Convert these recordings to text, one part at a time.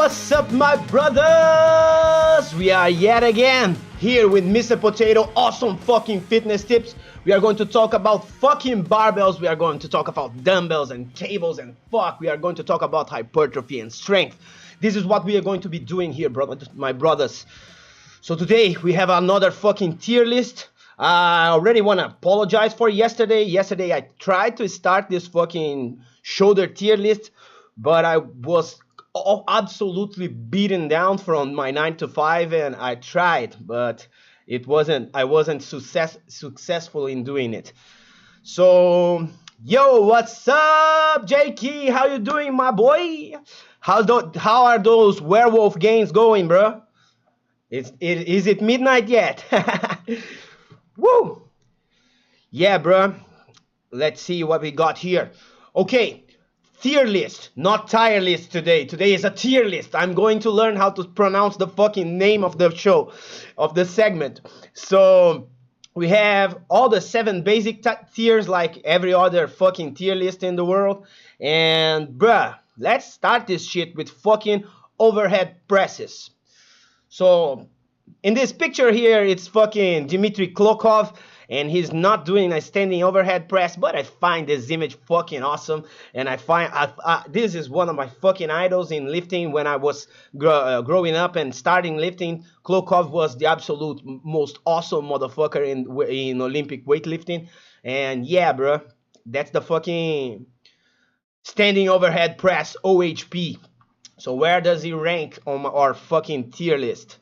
What's up, my brothers? We are yet again here with Mr. Potato. Awesome fucking fitness tips. We are going to talk about fucking barbells. We are going to talk about dumbbells and cables and we are going to talk about hypertrophy and strength. This is what we are going to be doing here, my brothers. So today we have another fucking tier list. I already want to apologize for yesterday. Yesterday I tried to start this fucking shoulder tier list, but I was absolutely beaten down from my 9 to 5, and I tried, but I wasn't successful in doing it. So yo, what's up, JK? How you doing, my boy? How are those werewolf games going, bro? Is it midnight yet? Woo! Yeah, bro. Let's see what we got here. Okay, tier list, not tier list today. Today is a tier list. I'm going to learn how to pronounce the fucking name of the show, of the segment. So we have all the 7 basic tiers like every other fucking tier list in the world. And bruh, let's start this shit with fucking overhead presses. So in this picture here, it's fucking Dmitry Klokov, and he's not doing a standing overhead press, but I find this image fucking awesome, and I find this is one of my fucking idols in lifting. When I was growing up and starting lifting, Klokov was the absolute most awesome motherfucker in Olympic weightlifting. And yeah, bro, that's the fucking standing overhead press OHP. So where does he rank on our fucking tier list?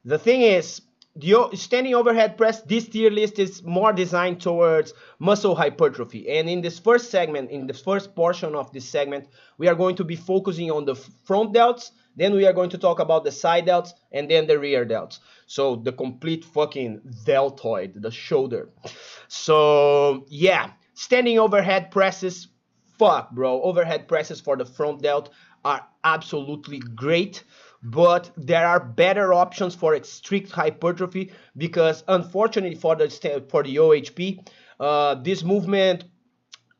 The thing is, the standing overhead press, this tier list is more designed towards muscle hypertrophy. And in this first segment, in the first portion of this segment, we are going to be focusing on the front delts. Then we are going to talk about the side delts and then the rear delts. So the complete fucking deltoid, the shoulder. So yeah, standing overhead presses, fuck, bro. Overhead presses for the front delt are absolutely great. But there are better options for strict hypertrophy, because unfortunately for the OHP, this movement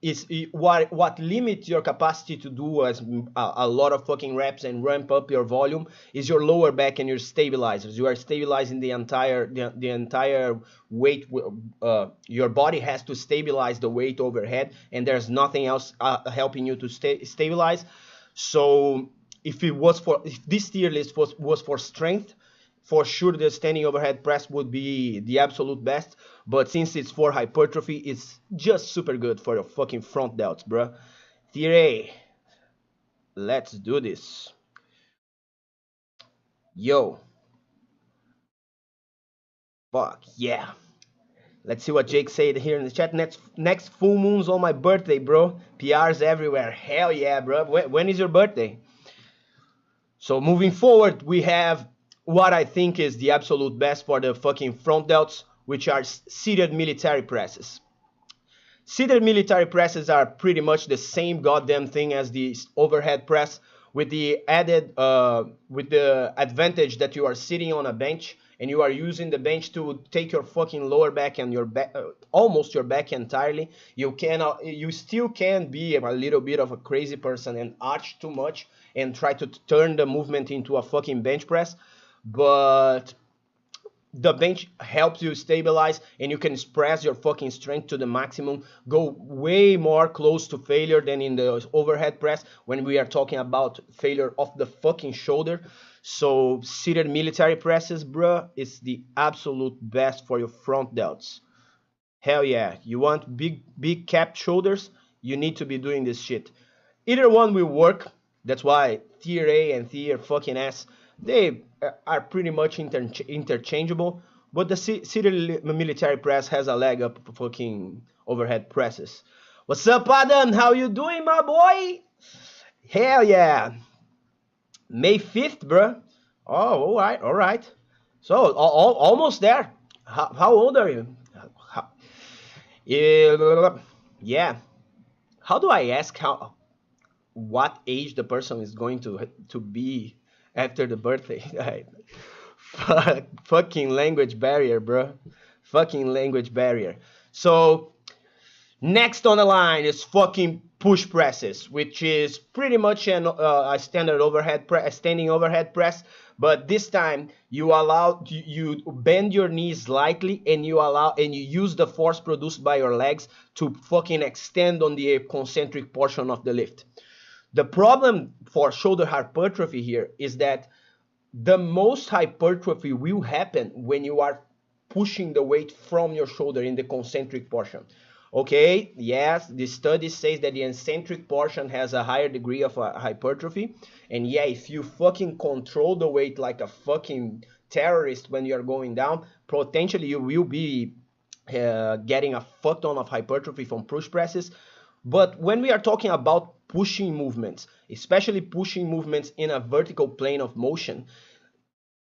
is what limits your capacity to do as a lot of fucking reps and ramp up your volume is your lower back and your stabilizers. You are stabilizing the entire weight. Your body has to stabilize the weight overhead, and there's nothing else helping you to stabilize. So if this tier list was for strength, for sure the standing overhead press would be the absolute best. But since it's for hypertrophy, it's just super good for your fucking front delts, bro. Tier A. Let's do this. Yo. Fuck yeah. Let's see what Jake said here in the chat. Next full moon's on my birthday, bro. PRs everywhere. Hell yeah, bro. When is your birthday? So moving forward, we have what I think is the absolute best for the fucking front delts, which are seated military presses. Seated military presses are pretty much the same goddamn thing as the overhead press, with the advantage that you are sitting on a bench and you are using the bench to take your fucking lower back and your back, almost your back entirely. You still can be a little bit of a crazy person and arch too much and try to turn the movement into a fucking bench press, but the bench helps you stabilize, and you can express your fucking strength to the maximum, go way more close to failure than in the overhead press when we are talking about failure of the fucking shoulder. So seated military presses, bruh, is the absolute best for your front delts. Hell yeah. You want big capped shoulders, you need to be doing this shit. Either one will work. That's why tier A and tier fucking S, they are pretty much interchangeable, but the seated military press has a leg up fucking overhead presses. What's up, Adam? How you doing, my boy? Hell yeah. May 5th, bro. Oh, all right. So almost there. How old are you? Yeah. How do I ask what age the person is going to be after the birthday? Fucking language barrier, bro. Fucking language barrier. So next on the line is fucking push presses, which is pretty much a standard overhead press, a standing overhead press, but this time you bend your knees slightly and you use the force produced by your legs to fucking extend on the concentric portion of the lift. The problem for shoulder hypertrophy here is that the most hypertrophy will happen when you are pushing the weight from your shoulder in the concentric portion. Okay, yes, the study says that the eccentric portion has a higher degree of hypertrophy. And yeah, if you fucking control the weight like a fucking terrorist when you're going down, potentially you will be getting a fuck ton of hypertrophy from push presses. But when we are talking about pushing movements, especially pushing movements in a vertical plane of motion,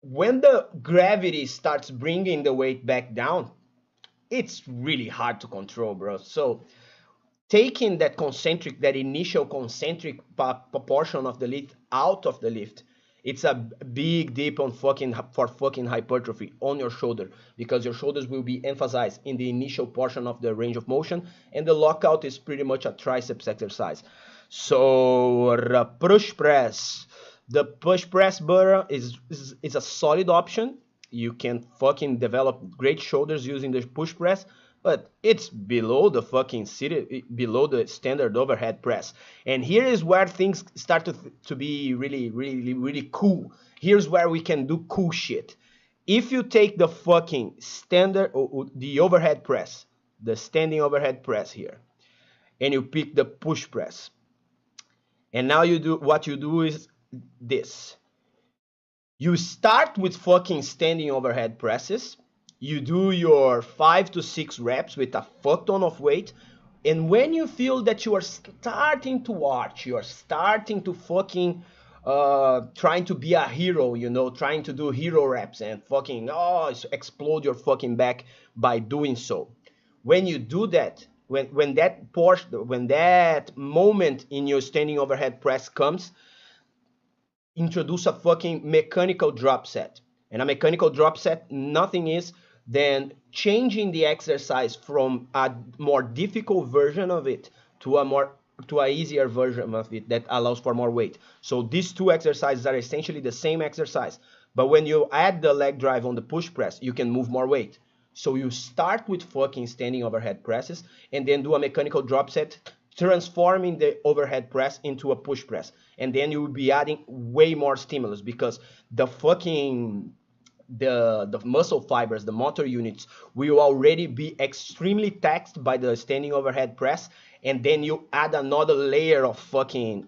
when the gravity starts bringing the weight back down, it's really hard to control, bro. So taking that initial concentric portion of the lift out of the lift, it's a big dip on fucking hypertrophy on your shoulder, because your shoulders will be emphasized in the initial portion of the range of motion, and the lockout is pretty much a triceps exercise. So push press. The push press, bro, is a solid option. You can fucking develop great shoulders using the push press, but it's below the below the standard overhead press. And here is where things start to be really cool. Here's where we can do cool shit. If you take the fucking standard, the overhead press, the standing overhead press here, and you pick the push press, and now what you do is this. You start with fucking standing overhead presses. You do your 5 to 6 reps with a fuck ton of weight. And when you feel that you are starting to arch, you are starting to fucking trying to be a hero, you know, trying to do hero reps and fucking explode your fucking back by doing so. When you do that, when that moment in your standing overhead press comes, introduce a fucking mechanical drop set. And a mechanical drop set, nothing is than changing the exercise from a more difficult version of it to a easier version of it that allows for more weight. So these two exercises are essentially the same exercise, but when you add the leg drive on the push press, you can move more weight. So you start with fucking standing overhead presses and then do a mechanical drop set, transforming the overhead press into a push press. And then you will be adding way more stimulus, because the fucking the muscle fibers, the motor units, will already be extremely taxed by the standing overhead press, and then you add another layer of fucking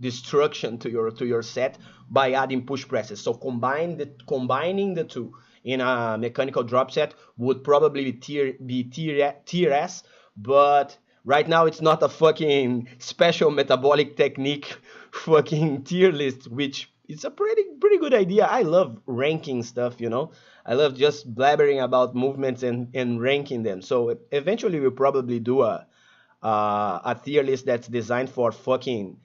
destruction to your set by adding push presses. So combining the two in a mechanical drop set would probably be tier S, but right now it's not a fucking special metabolic technique fucking tier list, which is a pretty good idea. I love ranking stuff, you know. I love just blabbering about movements and ranking them. So eventually we'll probably do a tier list that's designed for fucking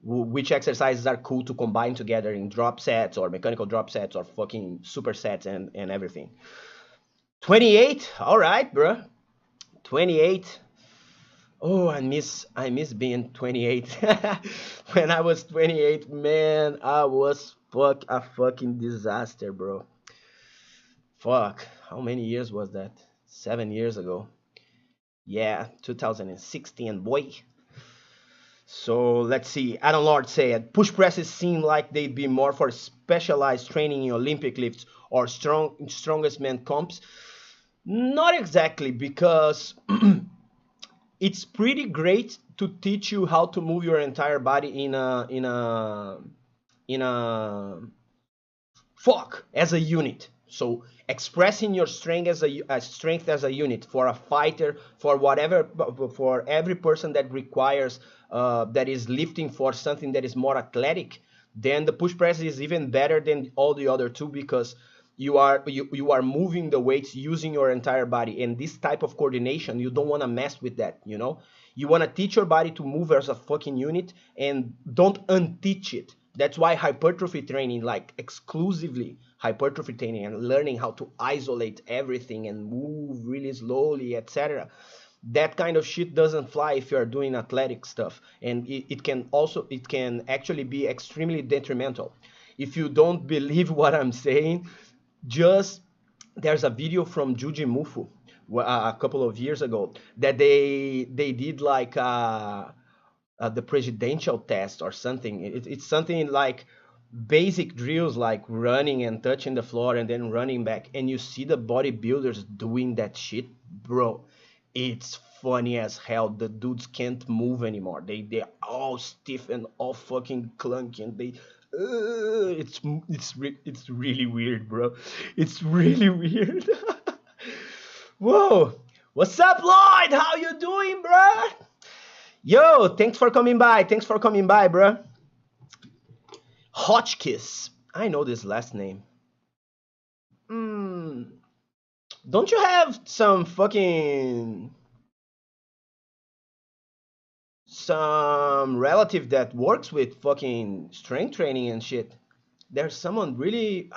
which exercises are cool to combine together in drop sets or mechanical drop sets or fucking supersets and everything. 28, all right, bro. 28. Oh, I miss being 28. When I was 28, man, I was a fucking disaster, bro. Fuck, how many years was that? 7 years ago. Yeah, 2016, boy. So let's see. ARNOLD said, push presses seem like they'd be more for specialized training in Olympic lifts or strongest man comps. Not exactly, because it's pretty great to teach you how to move your entire body in a as a unit. So expressing your strength as a unit for a fighter, for whatever, for every person that requires that is lifting for something that is more athletic, then the push press is even better than all the other two, because you are moving the weights using your entire body. And this type of coordination, you don't want to mess with that, you know. You want to teach your body to move as a fucking unit and don't unteach it. That's why hypertrophy training, like exclusively hypertrophy training and learning how to isolate everything and move really slowly, etc., that kind of shit doesn't fly if you're doing athletic stuff, and it can actually be extremely detrimental. If you don't believe what I'm saying, just there's a video from Juji Mufu a couple of years ago that they did like the presidential test or something. It's something like basic drills like running and touching the floor and then running back, and you see the bodybuilders doing that shit, bro. It's funny as hell. The dudes can't move anymore. They're all stiff and all fucking clunky, and it's really weird, bro. It's really weird. Whoa, what's up, Lloyd? How you doing, bro? Yo, thanks for coming by. Thanks for coming by, bro. Hotchkiss. I know this last name. Don't you have some relative that works with fucking strength training and shit? There's someone really.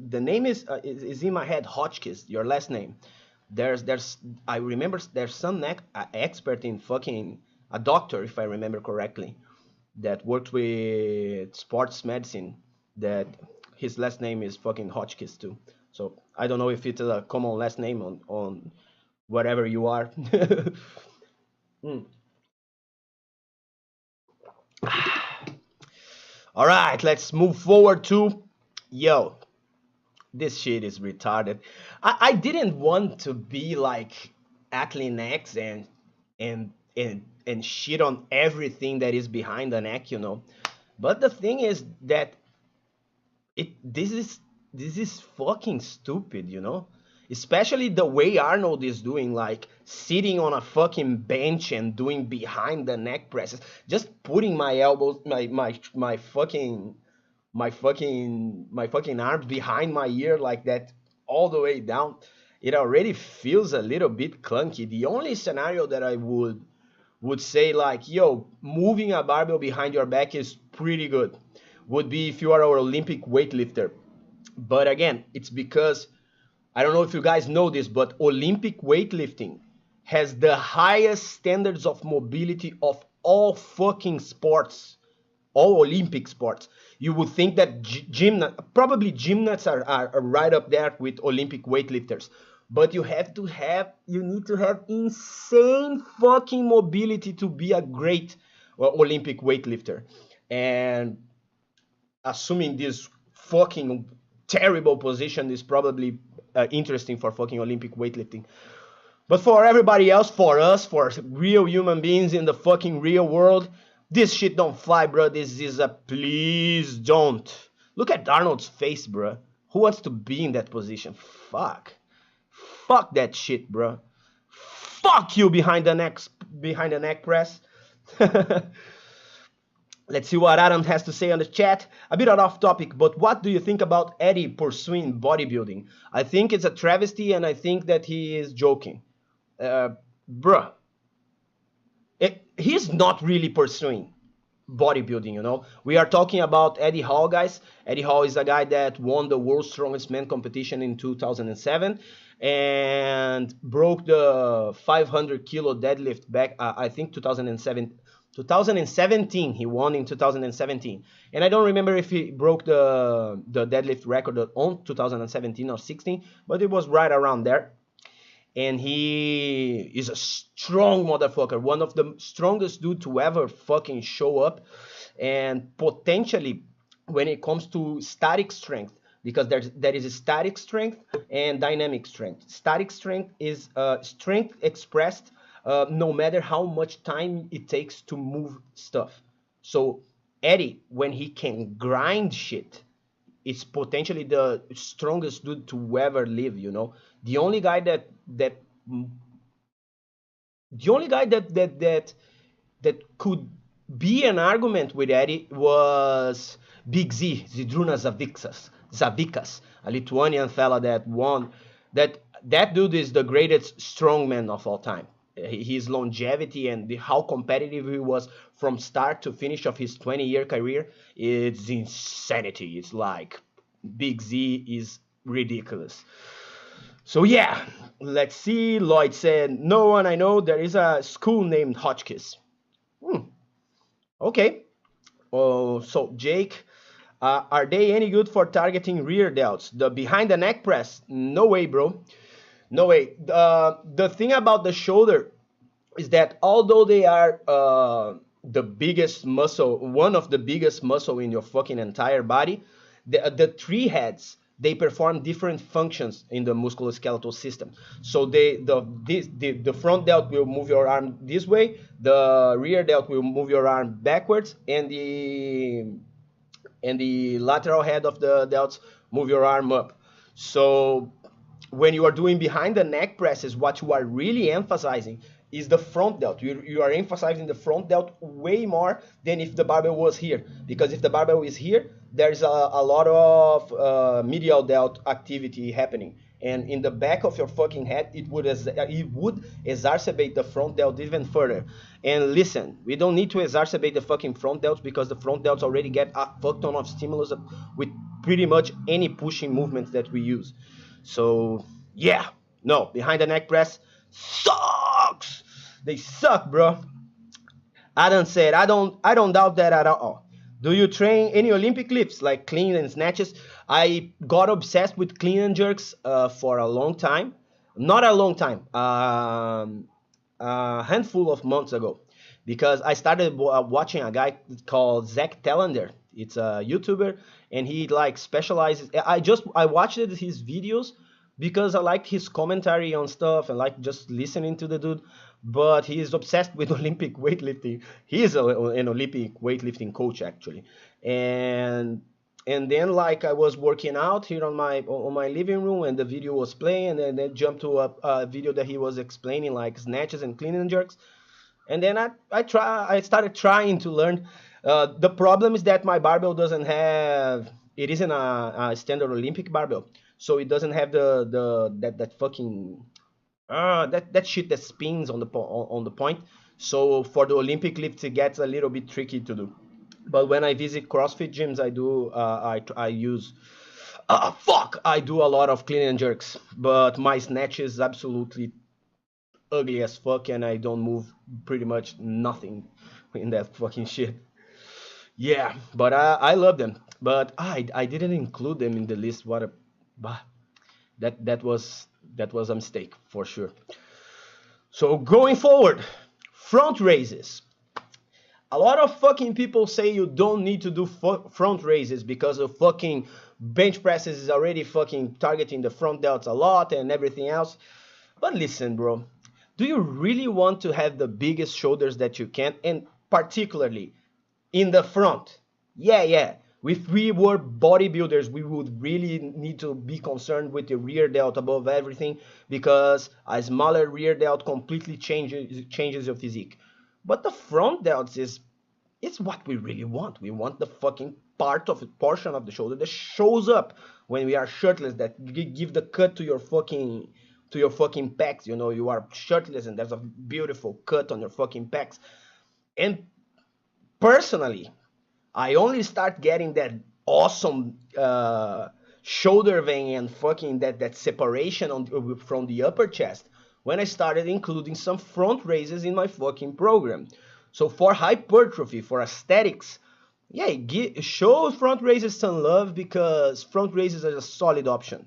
The name is in my head. Hotchkiss. Your last name. There's. I remember there's some expert in fucking a doctor, if I remember correctly, that worked with sports medicine. That his last name is fucking Hotchkiss too. So I don't know if it's a common last name on wherever you are. Mm. All right, let's move forward to yo. This shit is retarded. I didn't want to be like Athlean X and shit on everything that is behind the neck, you know. But the thing is that this is fucking stupid, you know? Especially the way Arnold is doing, like sitting on a fucking bench and doing behind the neck presses, just putting my elbows, my fucking arms behind my ear like that all the way down. It already feels a little bit clunky. The only scenario that I would say like, yo, moving a barbell behind your back is pretty good, would be if you are an Olympic weightlifter. But again, it's because I don't know if you guys know this, but Olympic weightlifting has the highest standards of mobility of all fucking sports, all Olympic sports. You would think that probably gymnasts are right up there with Olympic weightlifters. But you need to have insane fucking mobility to be a great Olympic weightlifter. And assuming this fucking terrible position is probably interesting for fucking Olympic weightlifting. But for everybody else, for us, for real human beings in the fucking real world, this shit don't fly, bro. This is a please don't. Look at Arnold's face, bro. Who wants to be in that position? Fuck. Fuck that shit, bro. Fuck you behind the neck press. Let's see what Adam has to say on the chat. A bit off topic, but what do you think about Eddie pursuing bodybuilding? I think it's a travesty, and I think that he is joking. Bruh. He's not really pursuing bodybuilding, you know. We are talking about Eddie Hall, guys. Eddie Hall is a guy that won the World's Strongest Man competition in 2007 and broke the 500 kilo deadlift back, I think 2017. He won in 2017, and I don't remember if he broke the deadlift record on 2017 or 16, but it was right around there. And he is a strong motherfucker, one of the strongest dude to ever fucking show up. And potentially, when it comes to static strength, because there is a static strength and dynamic strength. Static strength is strength expressed no matter how much time it takes to move stuff. So Eddie, when he can grind shit, is potentially the strongest dude to ever live, you know. The only guy that could be an argument with Eddie was Big Z, Zydrunas Zavikas, a Lithuanian fella that won. That dude is the greatest strongman of all time. His longevity and how competitive he was from start to finish of his 20-year career, it's insanity. It's like Big Z is ridiculous. So yeah, let's see. Lloyd said, no one I know. There is a school named Hotchkiss. Okay. Oh, so Jake, are they any good for targeting rear delts? The behind the neck press? No way, bro. No way. The thing about the shoulder is that although they are the biggest muscle, one of the biggest muscle in your fucking entire body, the three heads, they perform different functions in the musculoskeletal system. So the front delt will move your arm this way, the rear delt will move your arm backwards, and the lateral head of the delts move your arm up. So when you are doing behind the neck presses, what you are really emphasizing is the front delt. You are emphasizing the front delt way more than if the barbell was here. Because if the barbell is here, there's a lot of medial delt activity happening. And in the back of your fucking head, it would exacerbate the front delt even further. And listen, we don't need to exacerbate the fucking front delts because the front delts already get a fuck ton of stimulus with pretty much any pushing movements that we use. So yeah, no, behind the neck press sucks. They suck, bro. Adam said, I don't doubt that at all. Do you train any Olympic lifts like clean and snatches? I got obsessed with clean and jerks for a long time. Not a long time, a handful of months ago, because I started watching a guy called Zach Telander. It's a YouTuber, and he like specializes. I watched his videos because I liked his commentary on stuff and like just listening to the dude. But he is obsessed with Olympic weightlifting. He is an Olympic weightlifting coach actually, and then like I was working out here on my living room, and the video was playing, and then jumped to a video that he was explaining like snatches and clean and jerks, and then I started trying to learn. The problem is that my barbell doesn't have, it isn't a standard Olympic barbell, so it doesn't have that fucking that shit that spins on the point. So for the Olympic lifts, it gets a little bit tricky to do. But when I visit CrossFit gyms, I do I use fuck, I do a lot of clean and jerks, but my snatch is absolutely ugly as fuck, and I don't move pretty much nothing in that fucking shit. Yeah, but I love them, but I didn't include them in the list. What a bah, that was a mistake for sure. So going forward, front raises. A lot of fucking people say you don't need to do front raises because of fucking bench presses is already fucking targeting the front delts a lot and everything else. But listen, bro, do you really want to have the biggest shoulders that you can, and particularly in the front? Yeah. If we were bodybuilders, we would really need to be concerned with the rear delt above everything, because a smaller rear delt completely changes your physique. But the front delts is it's what we really want. We want the fucking portion of the shoulder that shows up when we are shirtless, that give the cut to your fucking pecs. You know, you are shirtless and there's a beautiful cut on your fucking pecs. And personally, I only start getting that awesome shoulder vein and fucking that separation from the upper chest when I started including some front raises in my fucking program. So for hypertrophy, for aesthetics, yeah, show front raises some love, because front raises are a solid option.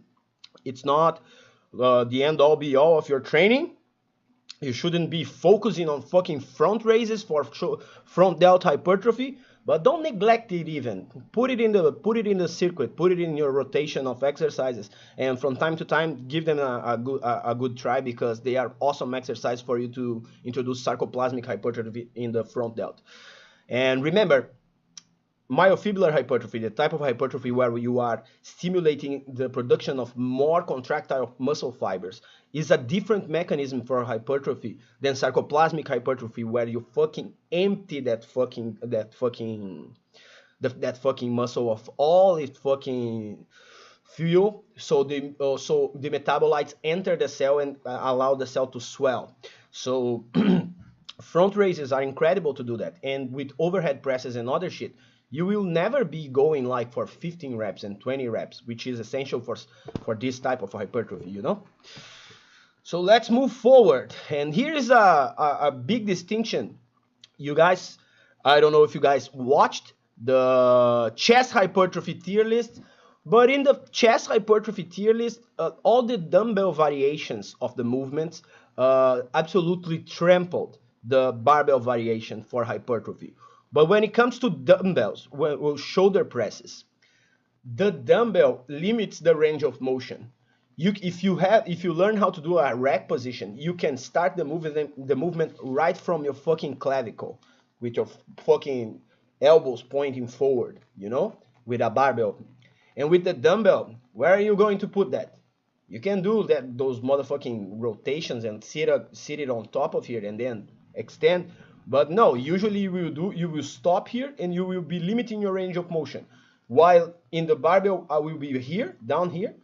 It's not the end all be all of your training. You shouldn't be focusing on fucking front raises for front delt hypertrophy, but don't neglect it even. Put it in the circuit, put it in your rotation of exercises, and from time to time give them a good try, because they are awesome exercise for you to introduce sarcoplasmic hypertrophy in the front delt. And remember, myofibular hypertrophy, the type of hypertrophy where you are stimulating the production of more contractile muscle fibers, is a different mechanism for hypertrophy than sarcoplasmic hypertrophy, where you fucking empty that fucking muscle of all its fucking fuel, so the metabolites enter the cell and allow the cell to swell. So front raises are incredible to do that, and with overhead presses and other shit, you will never be going like for 15 reps and 20 reps, which is essential for this type of hypertrophy, you know? So let's move forward. And here is a big distinction. You guys, I don't know if you guys watched the chest hypertrophy tier list, but in the chest hypertrophy tier list, all the dumbbell variations of the movements absolutely trampled the barbell variation for hypertrophy. But when it comes to dumbbells, shoulder presses, the dumbbell limits the range of motion. If you learn how to do a rack position, you can start the movement right from your fucking clavicle, with your fucking elbows pointing forward, you know, with a barbell. And with the dumbbell, where are you going to put that? You can do those motherfucking rotations and sit it on top of here and then extend. But no, usually you will stop here and you will be limiting your range of motion. While in the barbell, I will be here, down here.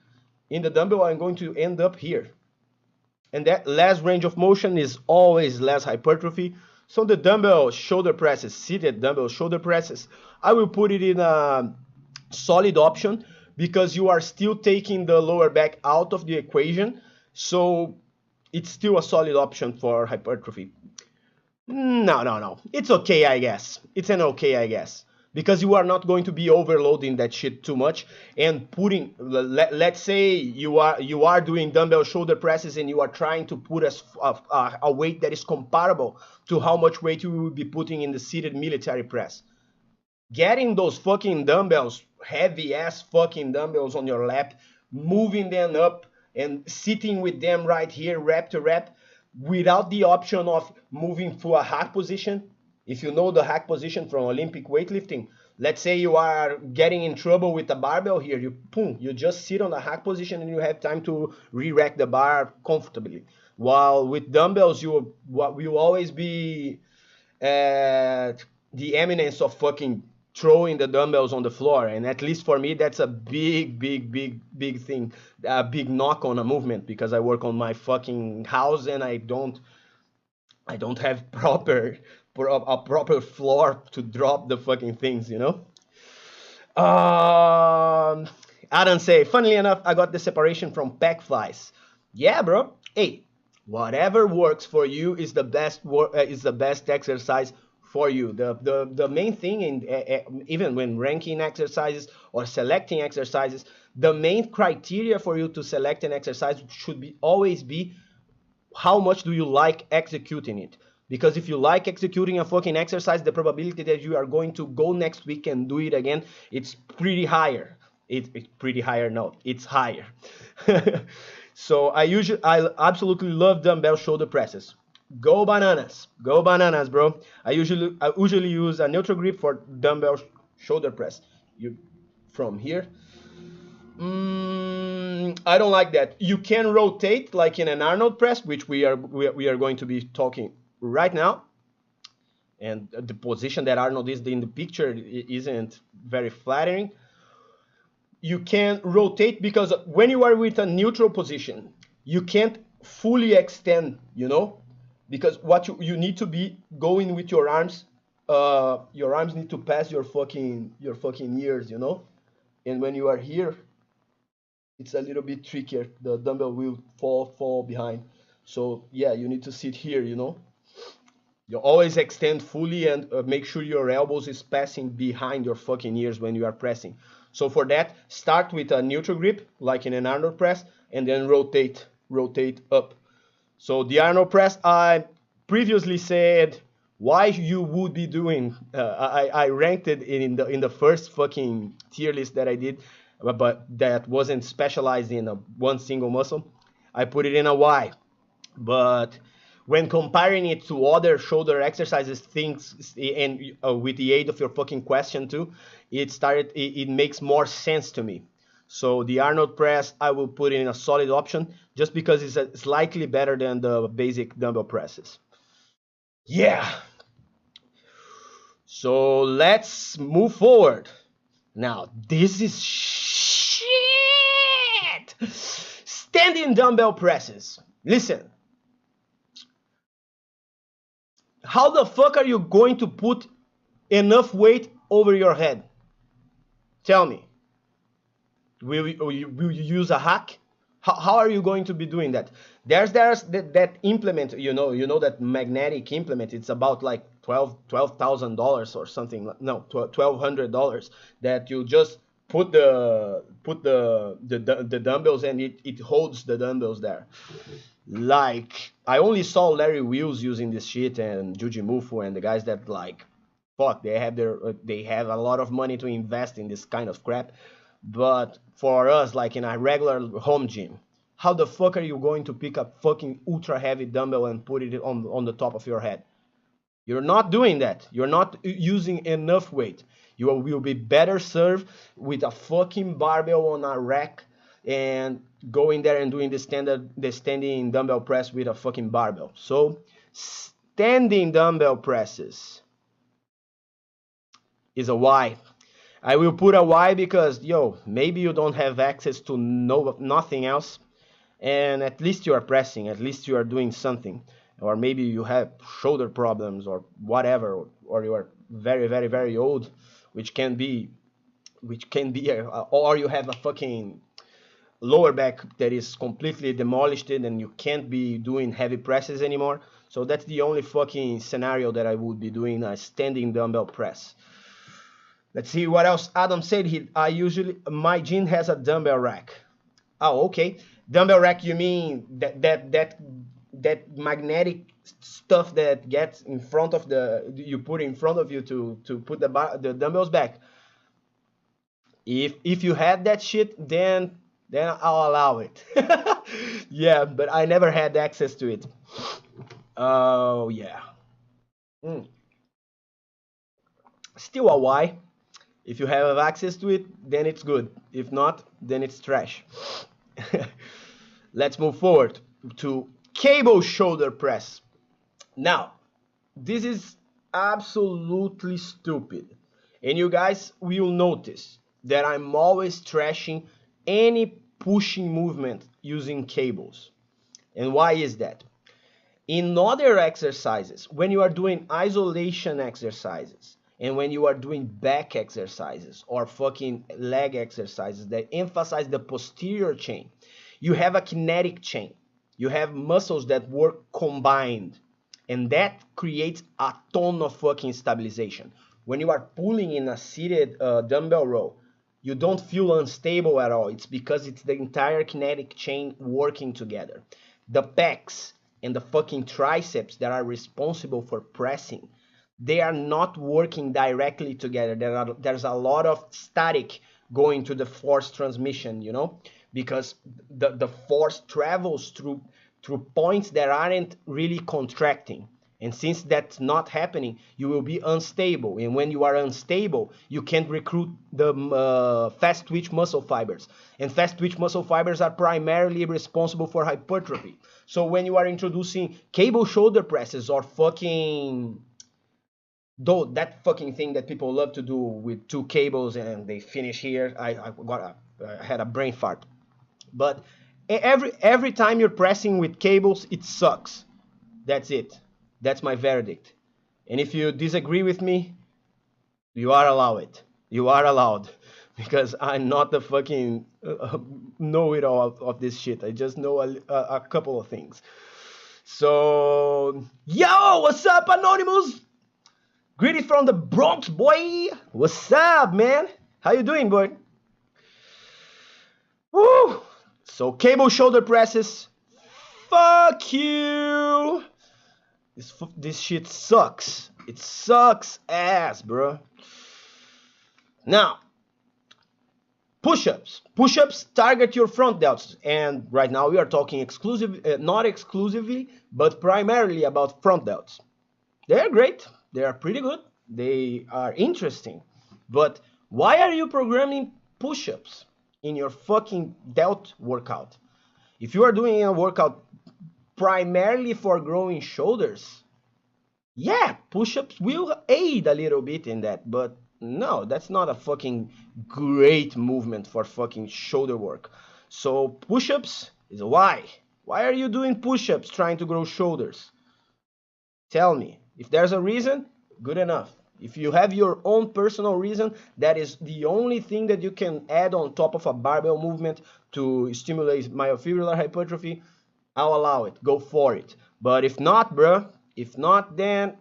In the dumbbell, I'm going to end up here. And that less range of motion is always less hypertrophy. So the dumbbell shoulder presses, seated dumbbell shoulder presses, I will put it in a solid option because you are still taking the lower back out of the equation. So it's still a solid option for hypertrophy. No. It's okay, I guess. It's an okay, I guess. Because you are not going to be overloading that shit too much and putting, let's say you are doing dumbbell shoulder presses and you are trying to put a weight that is comparable to how much weight you will be putting in the seated military press. Getting those fucking dumbbells, heavy ass fucking dumbbells on your lap, moving them up and sitting with them right here, rep to rep, without the option of moving to a hack position. If you know the hack position from Olympic weightlifting, let's say you are getting in trouble with the barbell here, you just sit on the hack position and you have time to re-rack the bar comfortably. While with dumbbells, you will always be at the eminence of fucking throwing the dumbbells on the floor. And at least for me, that's a big thing, a big knock on a movement, because I work on my fucking house and I don't have a proper floor to drop the fucking things, you know? Adam say, funnily enough, I got the separation from pack flies. Yeah, bro. Hey, whatever works for you is the best exercise for you. The main thing, even when ranking exercises or selecting exercises, the main criteria for you to select an exercise should always be how much do you like executing it. Because if you like executing a fucking exercise, the probability that you are going to go next week and do it again, it's pretty higher. It's pretty higher, no, it's higher. So I absolutely love dumbbell shoulder presses. Go bananas, bro. I usually use a neutral grip for dumbbell shoulder press. From here. I don't like that. You can rotate like in an Arnold press, which we are going to be talking right now. And the position that Arnold is in the picture isn't very flattering. You can rotate because when you are with a neutral position, you can't fully extend, you know, because what you need to be going with your arms need to pass your fucking ears, you know. And when you are here, it's a little bit trickier. The dumbbell will fall behind. So yeah, you need to sit here, you know. You always extend fully and make sure your elbows is passing behind your fucking ears when you are pressing. So for that, start with a neutral grip, like in an Arnold press, and then rotate up. So the Arnold press, I previously said why you would be doing. I ranked it in the first fucking tier list that I did, but that wasn't specialized in one single muscle. I put it in a Y, but when comparing it to other shoulder exercises, things, and with the aid of your fucking question too, it makes more sense to me. So the Arnold press, I will put in a solid option just because it's slightly better than the basic dumbbell presses. Yeah. So let's move forward. Now, this is shit. Standing dumbbell presses. Listen. How the fuck are you going to put enough weight over your head. Tell me, will you use a hack? How are you going to be doing that? There's that implement, you know that magnetic implement. It's about like $12,000 or something. No, $1,200 that you just put the dumbbells, and it holds the dumbbells there. Like, I only saw Larry Wheels using this shit, and Juji Mufu and the guys that, like, fuck, they have a lot of money to invest in this kind of crap. But for us, like in a regular home gym, how the fuck are you going to pick up fucking ultra heavy dumbbell and put it on the top of your head? You're not doing that. You're not using enough weight. You will be better served with a fucking barbell on a rack and going there and doing the standing dumbbell press with a fucking barbell. So standing dumbbell presses is a why. I will put a why because, yo, maybe you don't have access to nothing else, and at least you are pressing, at least you are doing something. Or maybe you have shoulder problems or whatever, or you are very, very, very old, which can be, or you have a fucking lower back that is completely demolished and you can't be doing heavy presses anymore. So that's the only fucking scenario that I would be doing a standing dumbbell press. Let's see what else Adam said. My gym has a dumbbell rack. Oh, okay. Dumbbell rack, you mean that magnetic stuff that gets in front of you put in front of you to put the dumbbells back. If you had that shit, then I'll allow it. Yeah, but I never had access to it. Oh yeah. Still a why. If you have access to it, then it's good. If not, then it's trash. Let's move forward to cable shoulder press. Now, this is absolutely stupid. And you guys will notice that I'm always trashing any pushing movement using cables. And why is that? In other exercises, when you are doing isolation exercises, and when you are doing back exercises or fucking leg exercises that emphasize the posterior chain, you have a kinetic chain. You have muscles that work combined, and that creates a ton of fucking stabilization. When you are pulling in a seated dumbbell row, you don't feel unstable at all. It's because it's the entire kinetic chain working together. The pecs and the fucking triceps that are responsible for pressing, they are not working directly together. There's a lot of static going to the force transmission, you know, because the force travels through points that aren't really contracting. And since that's not happening, you will be unstable. And when you are unstable, you can't recruit the fast twitch muscle fibers. And fast twitch muscle fibers are primarily responsible for hypertrophy. So when you are introducing cable shoulder presses or fucking... though that fucking thing that people love to do with two cables and they finish here, I had a brain fart. But every time you're pressing with cables, it sucks. That's it. That's my verdict. And if you disagree with me, you are allowed. You are allowed. Because I'm not the fucking know-it-all of this shit. I just know a couple of things. So, yo, what's up, Anonymous? Greetings from the Bronx, boy. What's up, man? How you doing, boy? Woo! So, cable shoulder presses. Fuck you. This shit sucks. It sucks ass, bro. Now, push-ups. Push-ups target your front delts. And right now we are talking not exclusively, but primarily about front delts. They're great. They are pretty good. They are interesting. But why are you programming push-ups in your fucking delt workout? If you are doing a workout primarily for growing shoulders, yeah, push-ups will aid a little bit in that, but no, that's not a fucking great movement for fucking shoulder work. So push-ups is a why. Why are you doing push-ups trying to grow shoulders? Tell me. If there's a reason, good enough. If you have your own personal reason, that is the only thing that you can add on top of a barbell movement to stimulate myofibrillar hypertrophy, I'll allow it. Go for it. But if not, bruh, if not, then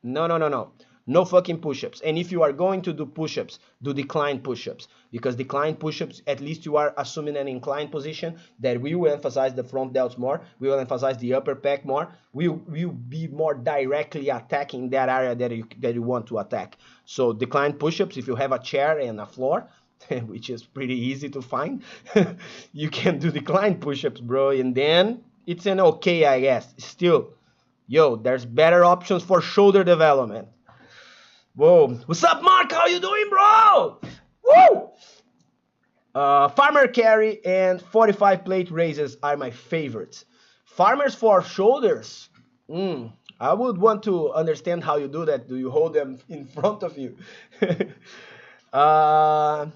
no. No fucking push-ups. And if you are going to do push-ups, do decline push-ups. Because decline push-ups, at least you are assuming an inclined position that we will emphasize the front delts more. We will emphasize the upper pec more. We will be more directly attacking that area that you want to attack. So decline push-ups, if you have a chair and a floor, which is pretty easy to find, you can do decline push-ups, bro. And then it's an okay, I guess. Still, yo, there's better options for shoulder development. Whoa, what's up, Mark? How you doing, bro? Woo! Farmer carry and 45 plate raises are my favorites. Farmers for shoulders. I would want to understand how you do that. Do you hold them in front of you? Oh,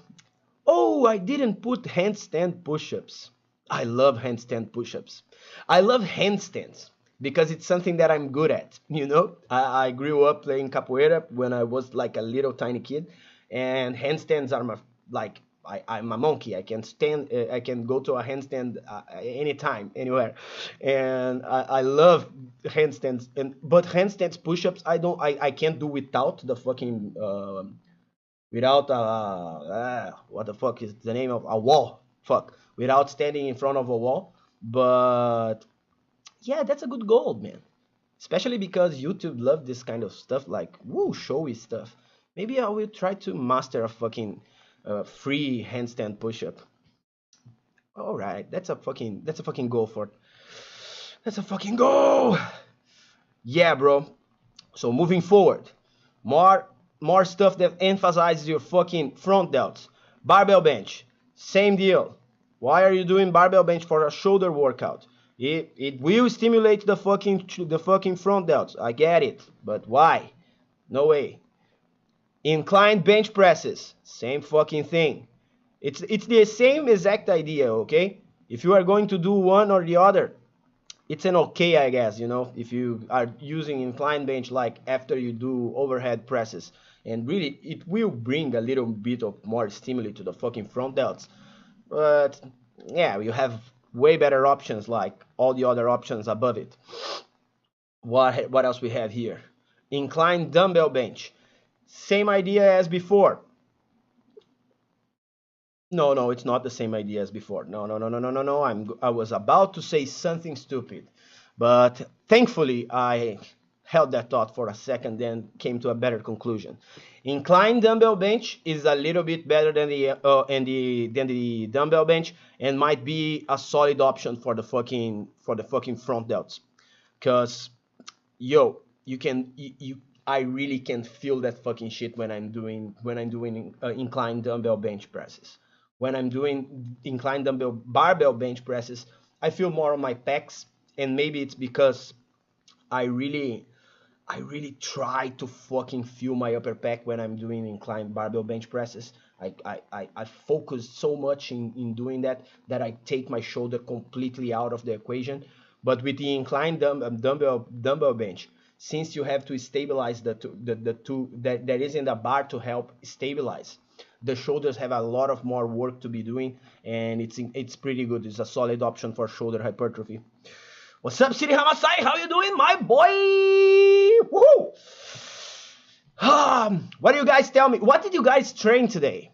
I didn't put handstand push-ups. I love handstand push-ups. I love handstands because it's something that I'm good at, you know? I grew up playing capoeira when I was like a little tiny kid, and handstands are my, like, I'm a monkey. I can stand, I can go to a handstand anytime, anywhere. And I love handstands, but handstands push-ups, I can't do without the fucking, without, what the fuck is the name of, a wall, without standing in front of a wall. But yeah, that's a good goal, man. Especially because YouTube love this kind of stuff, like woo, showy stuff. Maybe I will try to master a fucking free handstand push-up. All right, that's a fucking goal for. That's a fucking goal. Yeah, bro. So moving forward, more stuff that emphasizes your fucking front delts. Barbell bench, same deal. Why are you doing barbell bench for a shoulder workout? It will stimulate the fucking front delts. I get it, but why? No way. Inclined bench presses, same fucking thing. It's the same exact idea, okay? If you are going to do one or the other, it's an okay, I guess, you know, if you are using inclined bench like after you do overhead presses. And really, it will bring a little bit of more stimuli to the fucking front delts. But yeah, you have way better options like all the other options above it. What else we have here? Inclined dumbbell bench. Same idea as before. No, it's not the same idea as before. No. I was about to say something stupid, but thankfully I held that thought for a second, then came to a better conclusion. Inclined dumbbell bench is a little bit better than the dumbbell bench, and might be a solid option for the fucking front delts. Cause yo, I really can feel that fucking shit when I'm doing inclined dumbbell bench presses. When I'm doing inclined barbell bench presses, I feel more on my pecs, and maybe it's because I really try to fucking feel my upper pec when I'm doing inclined barbell bench presses. I focus so much in doing that I take my shoulder completely out of the equation. But with the inclined dumbbell bench, since you have to stabilize the two that is in the bar to help stabilize, the shoulders have a lot of more work to be doing, and it's pretty good. It's a solid option for shoulder hypertrophy. What's up, City Hamasai? How you doing, my boy? Woohoo! What do you guys tell me? What did you guys train today?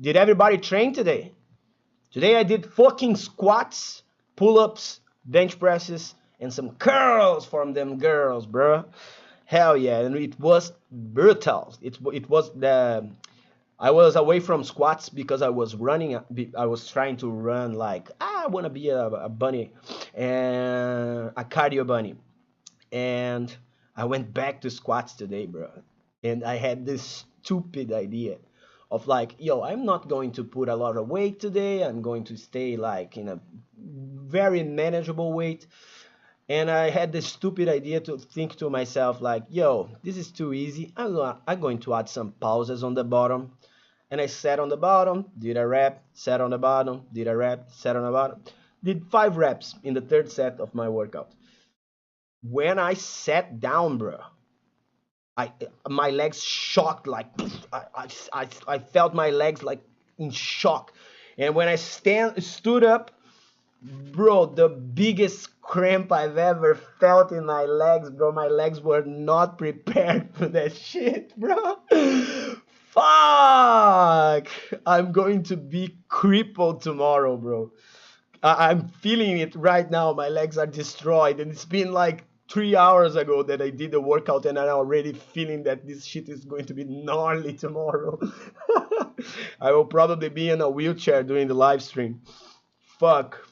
Did everybody train today? Today I did fucking squats, pull-ups, bench presses, and some curls from them girls, bro. Hell yeah, and it was brutal. It was the... I was away from squats because I was running. I was trying to run like, I want to be a bunny, and a cardio bunny. And I went back to squats today, bro. And I had this stupid idea of like, yo, I'm not going to put a lot of weight today. I'm going to stay like in a very manageable weight. And I had this stupid idea to think to myself like, yo, this is too easy. I'm going to add some pauses on the bottom. And I sat on the bottom, did a rep, sat on the bottom, did a rep, sat on the bottom. Did 5 reps in the third set of my workout. When I sat down, bro, my legs shocked, like I felt my legs like in shock. And when I stood up, bro, the biggest cramp I've ever felt in my legs, bro. My legs were not prepared for that shit, bro. Fuck! I'm going to be crippled tomorrow, bro. I'm feeling it right now. My legs are destroyed, and it's been like 3 hours ago that I did the workout, and I'm already feeling that this shit is going to be gnarly tomorrow. I will probably be in a wheelchair doing the live stream. Fuck.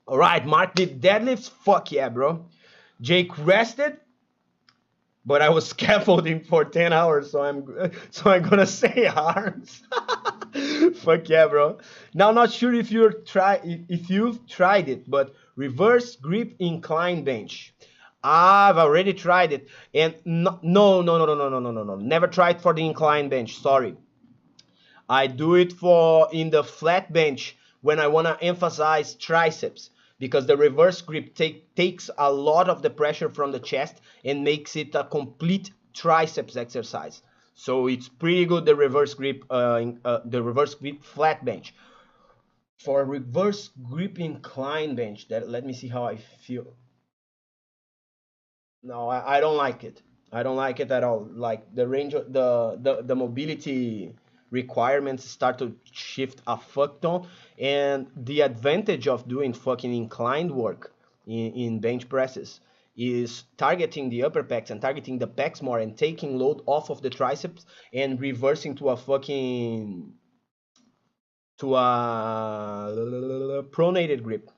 All right, Mark did deadlifts. Fuck yeah, bro. Jake rested, but I was scaffolding for 10 hours, so I'm gonna say arms. Fuck yeah, bro. Now, not sure if you've tried it, but reverse grip incline bench. I've already tried it, and no, never tried for the incline bench. Sorry. I do it for in the flat bench when I want to emphasize triceps, because the reverse grip takes a lot of the pressure from the chest and makes it a complete triceps exercise. So it's pretty good, the reverse grip flat bench. For reverse grip incline bench, let me see how I feel. No, I don't like it. I don't like it at all. Like the range of the mobility requirements start to shift a fuck ton, and the advantage of doing fucking inclined work in bench presses is targeting the upper pecs and targeting the pecs more and taking load off of the triceps and reversing to a pronated grip.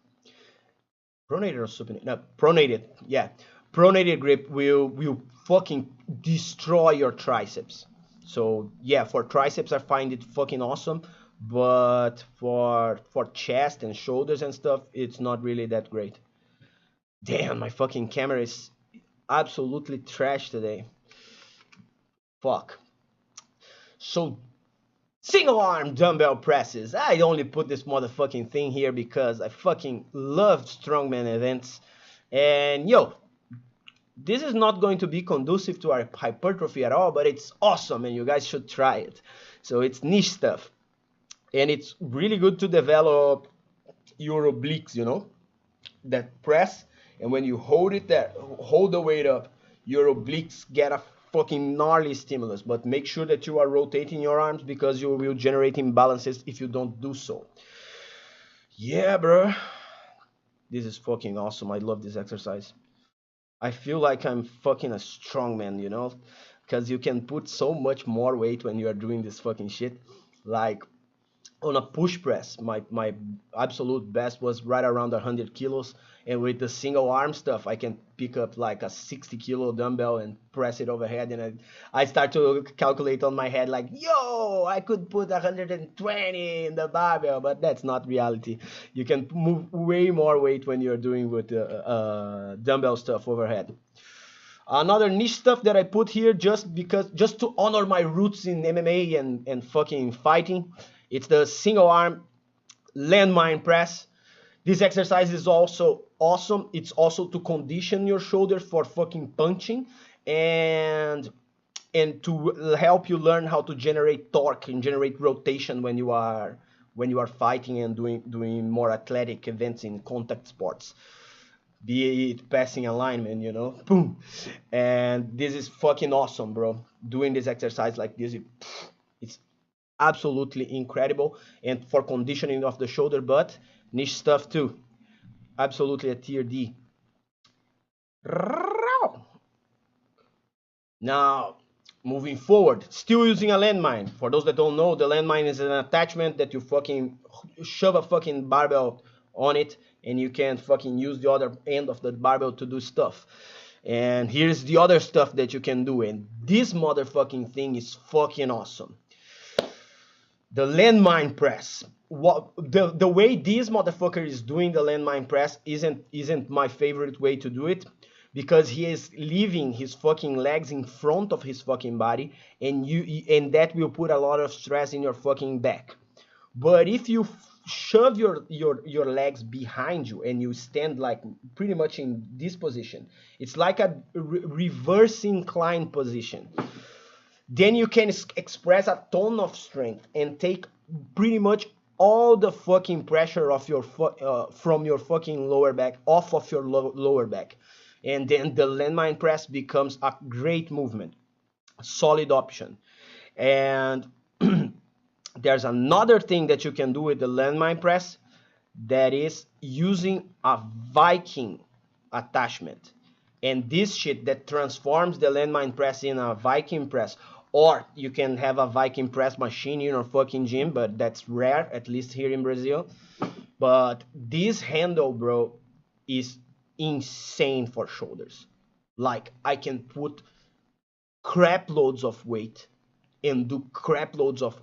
Pronated or supinated? No, pronated. Yeah, pronated grip will fucking destroy your triceps. So yeah, for triceps I find it fucking awesome, but for chest and shoulders and stuff, it's not really that great. Damn, my fucking camera is absolutely trash today. Fuck. So single arm dumbbell presses. I only put this motherfucking thing here because I fucking love strongman events. And yo, this is not going to be conducive to our hypertrophy at all, but it's awesome and you guys should try it. So it's niche stuff. And it's really good to develop your obliques, you know, that press. And when you hold it there, hold the weight up, your obliques get a fucking gnarly stimulus. But make sure that you are rotating your arms, because you will generate imbalances if you don't do so. Yeah, bro. This is fucking awesome. I love this exercise. I feel like I'm fucking a strongman, you know? Because you can put so much more weight when you are doing this fucking shit. Like, on a push press, my absolute best was right around 100 kilos, and with the single arm stuff I can pick up like a 60 kilo dumbbell and press it overhead, and I start to calculate on my head like, yo, I could put 120 in the barbell, but that's not reality. You can move way more weight when you're doing with dumbbell stuff overhead. Another niche stuff that I put here just to honor my roots in MMA and fucking fighting, it's the single arm landmine press. This exercise is also awesome. It's also to condition your shoulders for fucking punching and to help you learn how to generate torque and generate rotation when you are fighting and doing more athletic events in contact sports. Be it passing alignment, you know, boom. And this is fucking awesome, bro. Doing this exercise like this, it's absolutely incredible. And for conditioning of the shoulder, but niche stuff too. Absolutely a tier D. Now, moving forward, still using a landmine. For those that don't know, the landmine is an attachment that you fucking shove a fucking barbell on it, and you can fucking use the other end of the barbell to do stuff. And here's the other stuff that you can do, and this motherfucking thing is fucking awesome. The landmine press. The way this motherfucker is doing the landmine press isn't my favorite way to do it, because he is leaving his fucking legs in front of his fucking body, and that will put a lot of stress in your fucking back. But if you shove your legs behind you and you stand like pretty much in this position. It's like a reverse incline position. Then you can express a ton of strength and take pretty much all the fucking pressure of your from your fucking lower back off of your lower back. And then the landmine press becomes a great movement, a solid option. And there's another thing that you can do with the landmine press, that is using a Viking attachment. And this shit that transforms the landmine press in a Viking press, or you can have a Viking press machine in your fucking gym, but that's rare, at least here in Brazil. But this handle, bro, is insane for shoulders. Like, I can put crap loads of weight and do crap loads of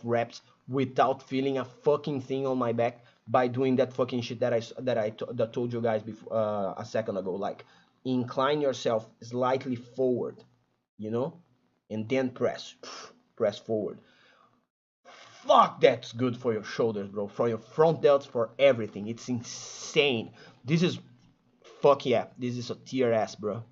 reps without feeling a fucking thing on my back by doing that fucking shit that I told you guys before, a second ago. Like, incline yourself slightly forward, you know, and then press forward. Fuck, that's good for your shoulders, bro, for your front delts, for everything. It's insane. This is, fuck yeah, this is a tier S, bro.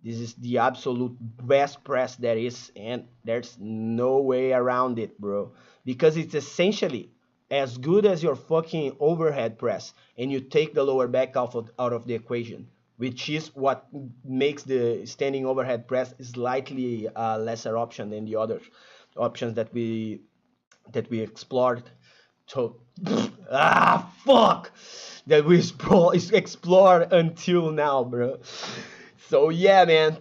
This is the absolute best press there is, and there's no way around it, bro. Because it's essentially as good as your fucking overhead press, and you take the lower back out of the equation, which is what makes the standing overhead press slightly lesser option than the other options that we explored. So, fuck! That we explored until now, bro. So yeah, man,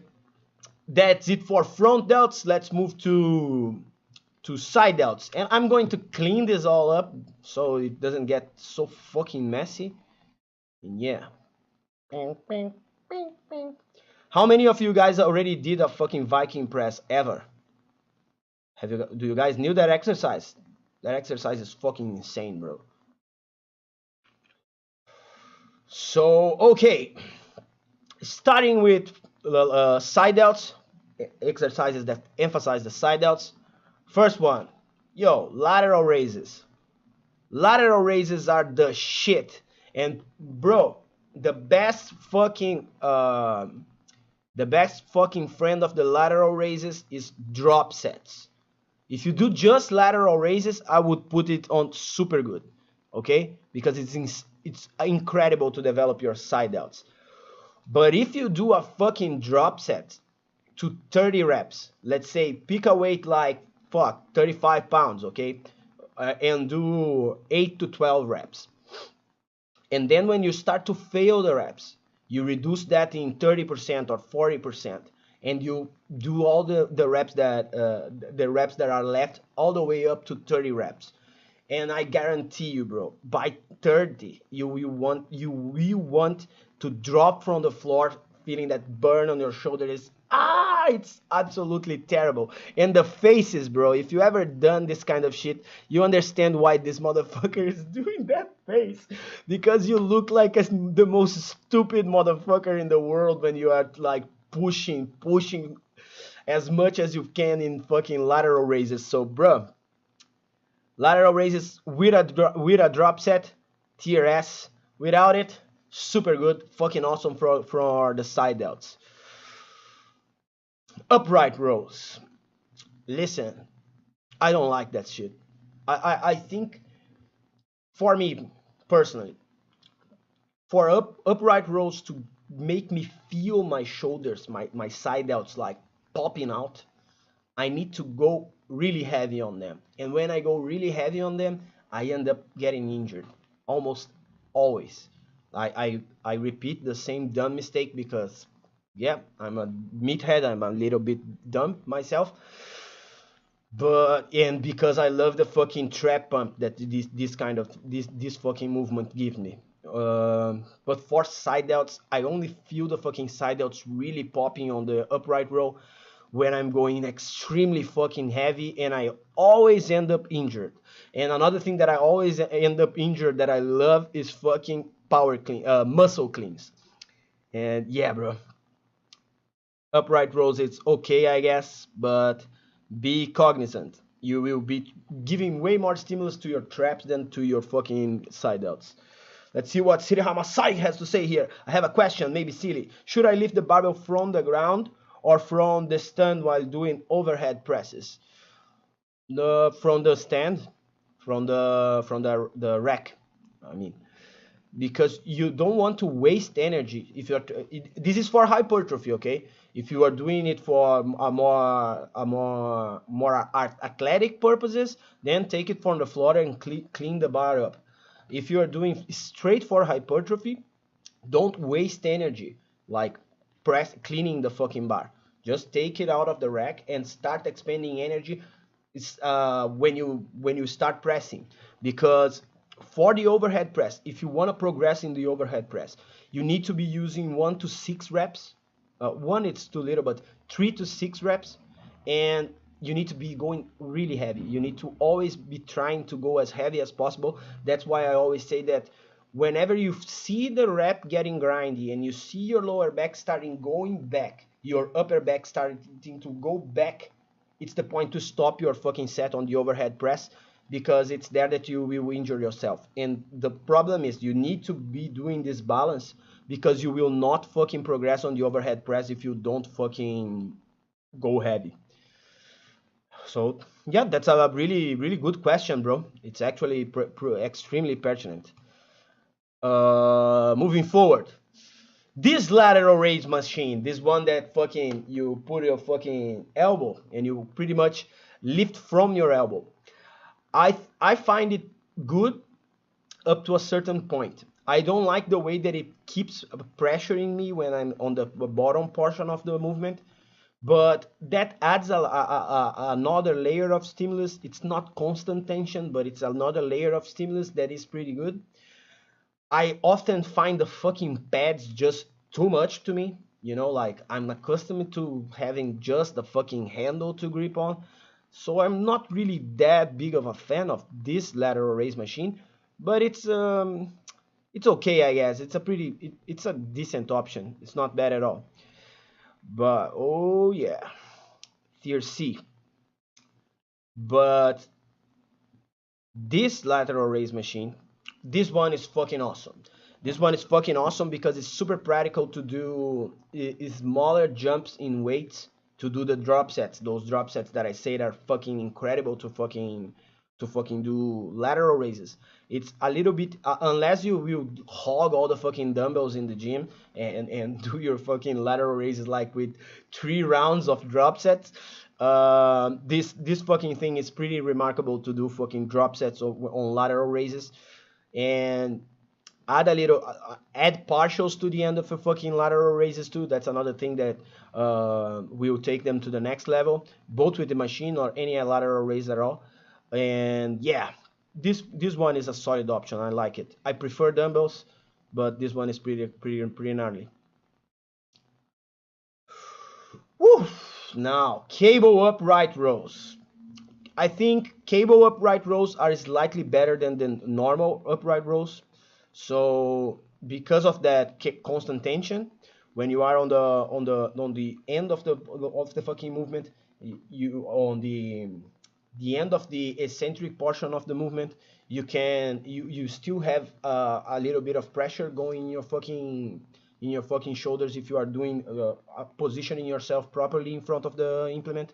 that's it for front delts. Let's move to side delts, and I'm going to clean this all up so it doesn't get so fucking messy. And yeah, how many of you guys already did a fucking Viking press ever? Do you guys knew that exercise? That exercise is fucking insane, bro. So okay, starting with side delts, exercises that emphasize the side delts. First one, lateral raises. Lateral raises are the shit. And bro, the best fucking friend of the lateral raises is drop sets. If you do just lateral raises, I would put it on super good, okay? Because it's incredible to develop your side delts. But if you do a fucking drop set to 30 reps, let's say pick a weight like 35 pounds, okay? And do 8 to 12 reps. And then when you start to fail the reps, you reduce that in 30% or 40%, and you do all the reps that are left all the way up to 30 reps. And I guarantee you, bro, by 30, you will want to drop from the floor feeling that burn on your shoulder. It's absolutely terrible. And the faces, bro, if you ever done this kind of shit, you understand why this motherfucker is doing that face. Because you look like the most stupid motherfucker in the world when you are like pushing as much as you can in fucking lateral raises. So, bro, lateral raises with a drop set, tier S. Without it, super good, fucking awesome for the side delts. Upright rows. Listen, I don't like that shit. I think, for me personally, for upright rows to make me feel my shoulders, my side delts like popping out, I need to go really heavy on them. And when I go really heavy on them, I end up getting injured. Almost always. I repeat the same dumb mistake because, yeah, I'm a meathead. I'm a little bit dumb myself. And because I love the fucking trap pump that this fucking movement gives me. But for side delts, I only feel the fucking side delts really popping on the upright row when I'm going extremely fucking heavy, and I always end up injured. And another thing that I always end up injured that I love is fucking muscle cleans. And yeah, bro, upright rows, it's okay, I guess, but be cognizant. you will be giving way more stimulus to your traps than to your fucking side delts. Let's see what Siri Hamasai has to say here. I have a question, maybe silly. Should I lift the barbell from the ground or from the stand while doing overhead presses? From the stand, from the rack. I mean, because you don't want to waste energy. If you're this is for hypertrophy, okay? If you are doing it for more athletic purposes, then take it from the floor and clean the bar up. If you are doing straight for hypertrophy, don't waste energy like cleaning the fucking bar. Just take it out of the rack and start expending energy when you start pressing. Because for the overhead press, if you want to progress in the overhead press, you need to be using 1 to 6 reps. 1 it's too little, but 3 to 6 reps, and you need to be going really heavy. You need to always be trying to go as heavy as possible. That's why I always say that whenever you see the rep getting grindy and you see your lower back starting going back, your upper back starting to go back, it's the point to stop your fucking set on the overhead press, because it's there that you will injure yourself. And the problem is you need to be doing this balance, because you will not fucking progress on the overhead press if you don't fucking go heavy. So yeah, that's a really good question, bro. It's actually extremely pertinent. Moving forward, this lateral raise machine, this one that fucking you put your fucking elbow and you pretty much lift from your elbow. I find it good up to a certain point. I don't like the way that it keeps pressuring me when I'm on the bottom portion of the movement, but that adds another layer of stimulus. It's not constant tension, but it's another layer of stimulus that is pretty good. I often find the fucking pads just too much to me. You know, like I'm accustomed to having just the fucking handle to grip on. So I'm not really that big of a fan of this lateral raise machine, but it's okay, I guess. It's a decent option. It's not bad at all. But oh yeah, tier C. But this lateral raise machine, this one is fucking awesome. This one is fucking awesome because it's super practical to do smaller jumps in weights, to do the drop sets. Those drop sets that I said are fucking incredible to fucking do lateral raises. It's a little bit unless you will hog all the fucking dumbbells in the gym and do your fucking lateral raises like with 3 rounds of drop sets. This fucking thing is pretty remarkable to do fucking drop sets on lateral raises, and add a little add partials to the end of a fucking lateral raises too. That's another thing that will take them to the next level, both with the machine or any lateral raise at all. And yeah, this one is a solid option. I like it. I prefer dumbbells, but this one is pretty gnarly. Woo! Now, cable upright rows. I think cable upright rows are slightly better than the normal upright rows. So because of that constant tension, when you are on the end of the fucking movement, you on the end of the eccentric portion of the movement, you still have a little bit of pressure going in your fucking shoulders if you are doing positioning yourself properly in front of the implement,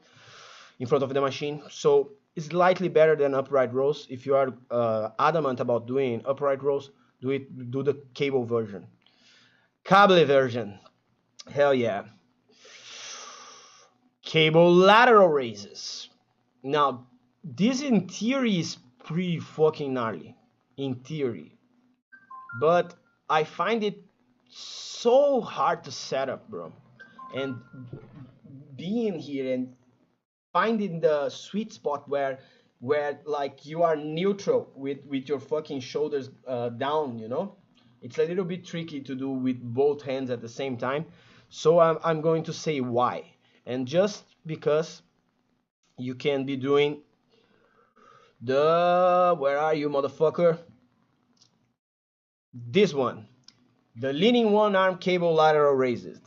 in front of the machine. So it's slightly better than upright rows. If you are adamant about doing upright rows, do the cable version. Cable version, hell yeah. Cable lateral raises. Now, this in theory is pretty fucking gnarly, in theory, but I find it so hard to set up, bro. And being here and finding the sweet spot where like you are neutral with your fucking shoulders down, you know, it's a little bit tricky to do with both hands at the same time. So I'm going to say why. And just because you can be doing where are you, motherfucker? This one, the leaning one arm cable lateral raises,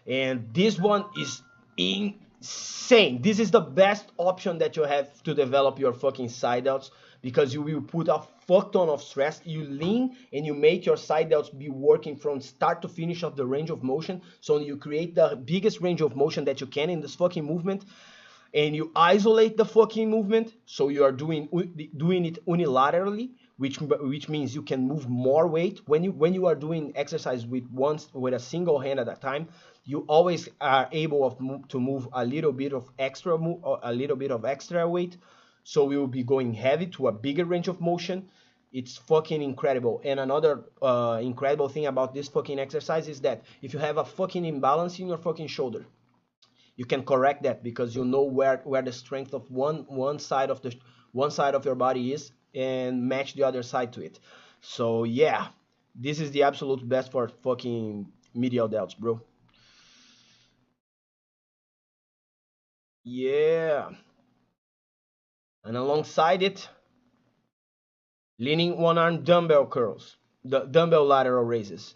and this one is Same. This is the best option that you have to develop your fucking side delts, because you will put a fuck ton of stress. You lean and you make your side delts be working from start to finish of the range of motion. So you create the biggest range of motion that you can in this fucking movement, and you isolate the fucking movement. So you are doing it unilaterally, which means you can move more weight when you are doing exercise with a single hand at a time. You always are able to move a little bit of extra weight. So we will be going heavy to a bigger range of motion. It's fucking incredible. And another incredible thing about this fucking exercise is that if you have a fucking imbalance in your fucking shoulder, you can correct that, because you know where the strength of one side of your body is, and match the other side to it. So yeah, this is the absolute best for fucking medial delts, bro. Yeah. And alongside it, leaning one arm dumbbell curls, the dumbbell lateral raises.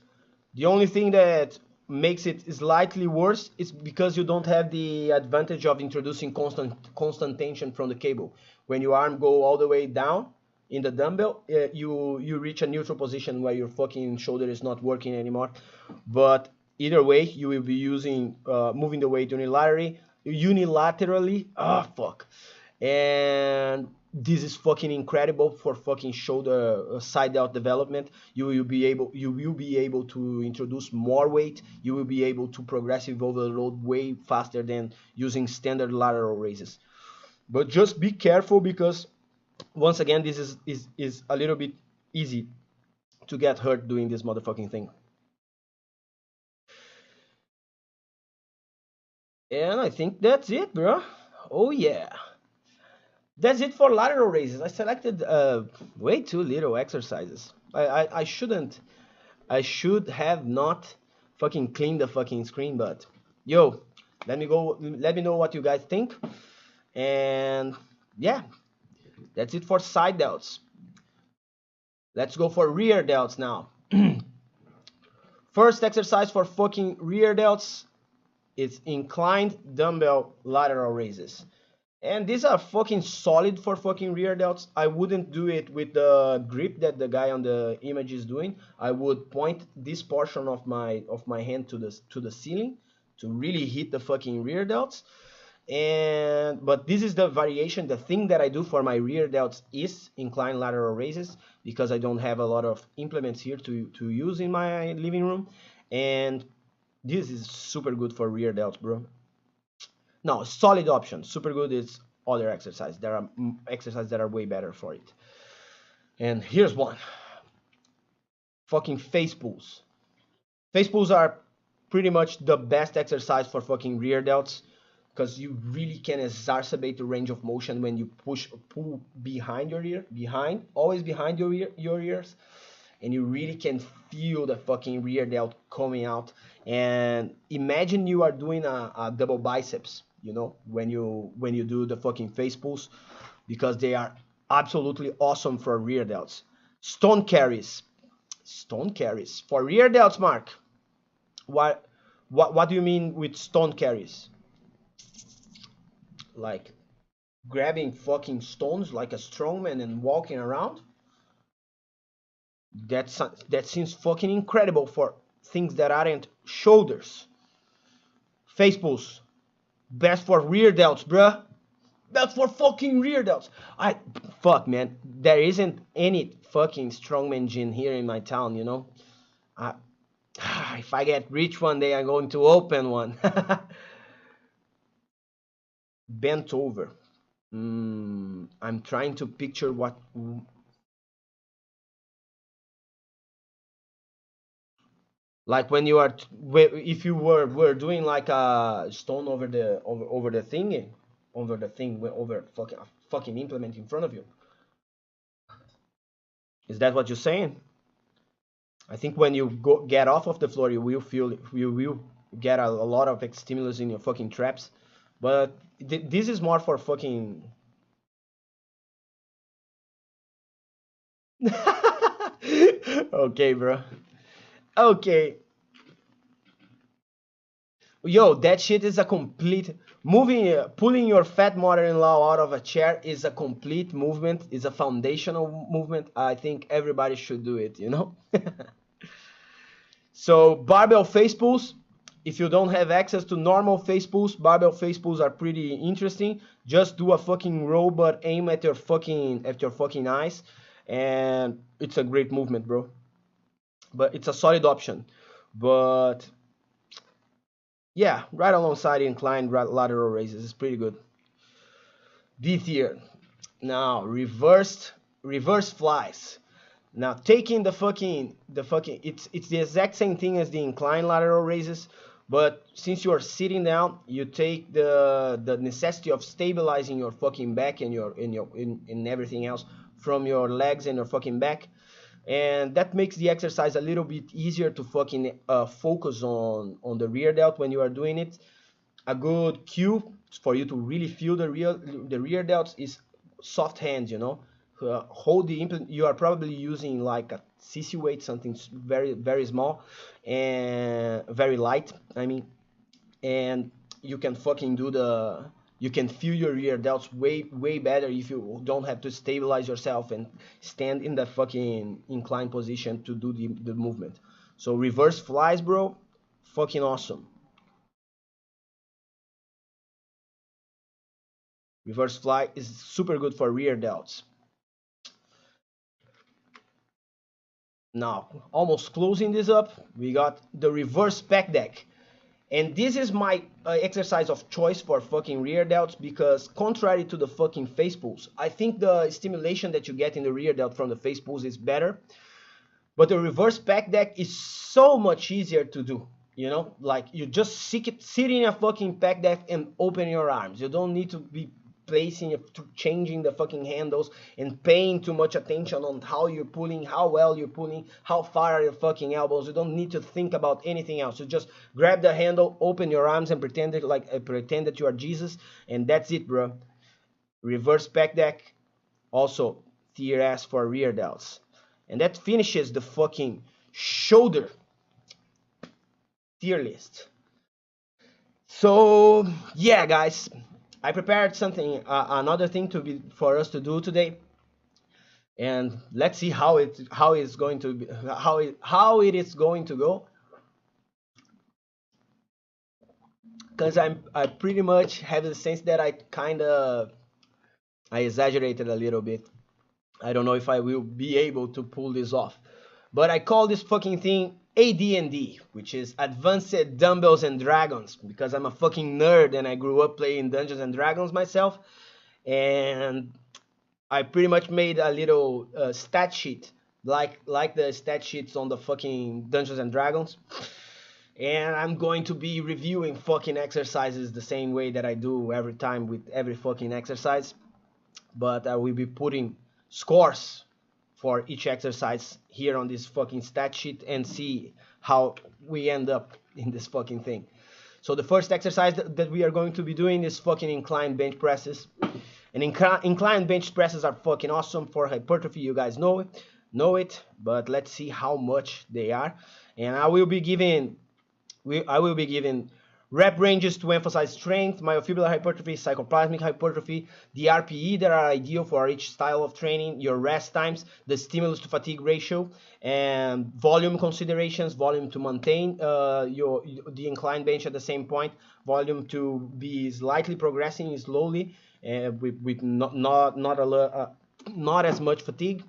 The only thing that makes it slightly worse is because you don't have the advantage of introducing constant tension from the cable. When your arm go all the way down in the dumbbell, you reach a neutral position where your fucking shoulder is not working anymore. But either way, you will be using moving the weight unilaterally. Ah, fuck. And this is fucking incredible for fucking shoulder side delt development. You will be able to introduce more weight. You will be able to progressive overload way faster than using standard lateral raises. But just be careful, because once again, this is a little bit easy to get hurt doing this motherfucking thing. And I think that's it, bro. Oh yeah. That's it for lateral raises. I selected way too little exercises. I shouldn't. I should have not fucking cleaned the fucking screen, but yo, let me know what you guys think. And yeah, that's it for side delts. Let's go for rear delts now. First exercise for fucking rear delts is inclined dumbbell lateral raises. And these are fucking solid for fucking rear delts. I wouldn't do it with the grip that the guy on the image is doing. I would point this portion of my hand to the ceiling to really hit the fucking rear delts. But this is the variation. The thing that I do for my rear delts is inclined lateral raises, because I don't have a lot of implements here to use in my living room. And this is super good for rear delts, bro. No, solid option. Super good is other exercise. There are exercises that are way better for it. And here's one. Fucking face pulls. Face pulls are pretty much the best exercise for fucking rear delts, because you really can exacerbate the range of motion when you pull behind your ear, always behind your ears, and you really can feel the fucking rear delt coming out. And imagine you are doing a double biceps, you know, when you do the fucking face pulls, because they are absolutely awesome for rear delts. Stone carries for rear delts. Mark, what do you mean with stone carries? Like grabbing fucking stones like a strongman and walking around? That seems fucking incredible for things that aren't shoulders. Face pulls, best for rear delts, bruh. That's for fucking rear delts. Fuck, man. There isn't any fucking strongman gym here in my town, you know. If I get rich one day, I'm going to open one. Bent over. I'm trying to picture what. Like when you are, if you were doing like a stone over the thing, over fucking implement in front of you. Is that what you're saying? I think when you get off of the floor, you will get a lot of stimulus in your fucking traps. But this is more for fucking. Okay, bro. Okay. Yo, that shit is a complete moving. Pulling your fat mother-in-law out of a chair is a complete movement. Is a foundational movement. I think everybody should do it. You know. So barbell face pulls. If you don't have access to normal face pulls, barbell face pulls are pretty interesting. Just do a fucking row, but aim at your fucking eyes, and it's a great movement, bro. But it's a solid option. But yeah, right alongside inclined lateral raises, it's pretty good. D tier. Now reverse flies. Now taking the fucking it's the exact same thing as the inclined lateral raises, but since you are sitting down, you take the necessity of stabilizing your fucking back and in everything else from your legs and your fucking back, and that makes the exercise a little bit easier to fucking focus on the rear delt when you are doing it. A good cue for you to really feel the rear delts is soft hands, you know. Hold the implement. You are probably using like a CC weight, something very very small and very light, I mean, and you can fucking do the you can feel your rear delts way better if you don't have to stabilize yourself and stand in the fucking inclined position to do the movement. So reverse flies, bro, fucking awesome. Reverse fly is super good for rear delts. Now, almost closing this up, we got the reverse pec deck. And this is my exercise of choice for fucking rear delts because contrary to the fucking face pulls, I think the stimulation that you get in the rear delt from the face pulls is better. But the reverse pec deck is so much easier to do. You know, like you just sit in a fucking pec deck and open your arms. You don't need to be changing the fucking handles and paying too much attention on how you're pulling, how well you're pulling, how far are your fucking elbows. You don't need to think about anything else. You just grab the handle, open your arms, and pretend that you are Jesus, and that's it, bro. Reverse pec deck, also tier S for rear delts, and that finishes the fucking shoulder tier list. So yeah, guys, I prepared something, another thing for us to do today, and let's see how it's going to be, how it is going to go. Because I pretty much have the sense that I exaggerated a little bit. I don't know if I will be able to pull this off, but I call this fucking thing AD&D, which is Advanced Dumbbells and Dragons, because I'm a fucking nerd and I grew up playing Dungeons and Dragons myself, and I pretty much made a little stat sheet, like the stat sheets on the fucking Dungeons and Dragons, and I'm going to be reviewing fucking exercises the same way that I do every time with every fucking exercise, but I will be putting scores for each exercise here on this fucking stat sheet and see how we end up in this fucking thing. So the first exercise that we are going to be doing is fucking inclined bench presses. And inclined bench presses are fucking awesome for hypertrophy. You guys know it, but let's see how much they are. And I will be giving rep ranges to emphasize strength, myofibular hypertrophy, cycloplasmic hypertrophy, the RPE that are ideal for each style of training, your rest times, the stimulus to fatigue ratio, and volume considerations, volume to maintain the inclined bench at the same point, volume to be slightly progressing slowly, with not as much fatigue,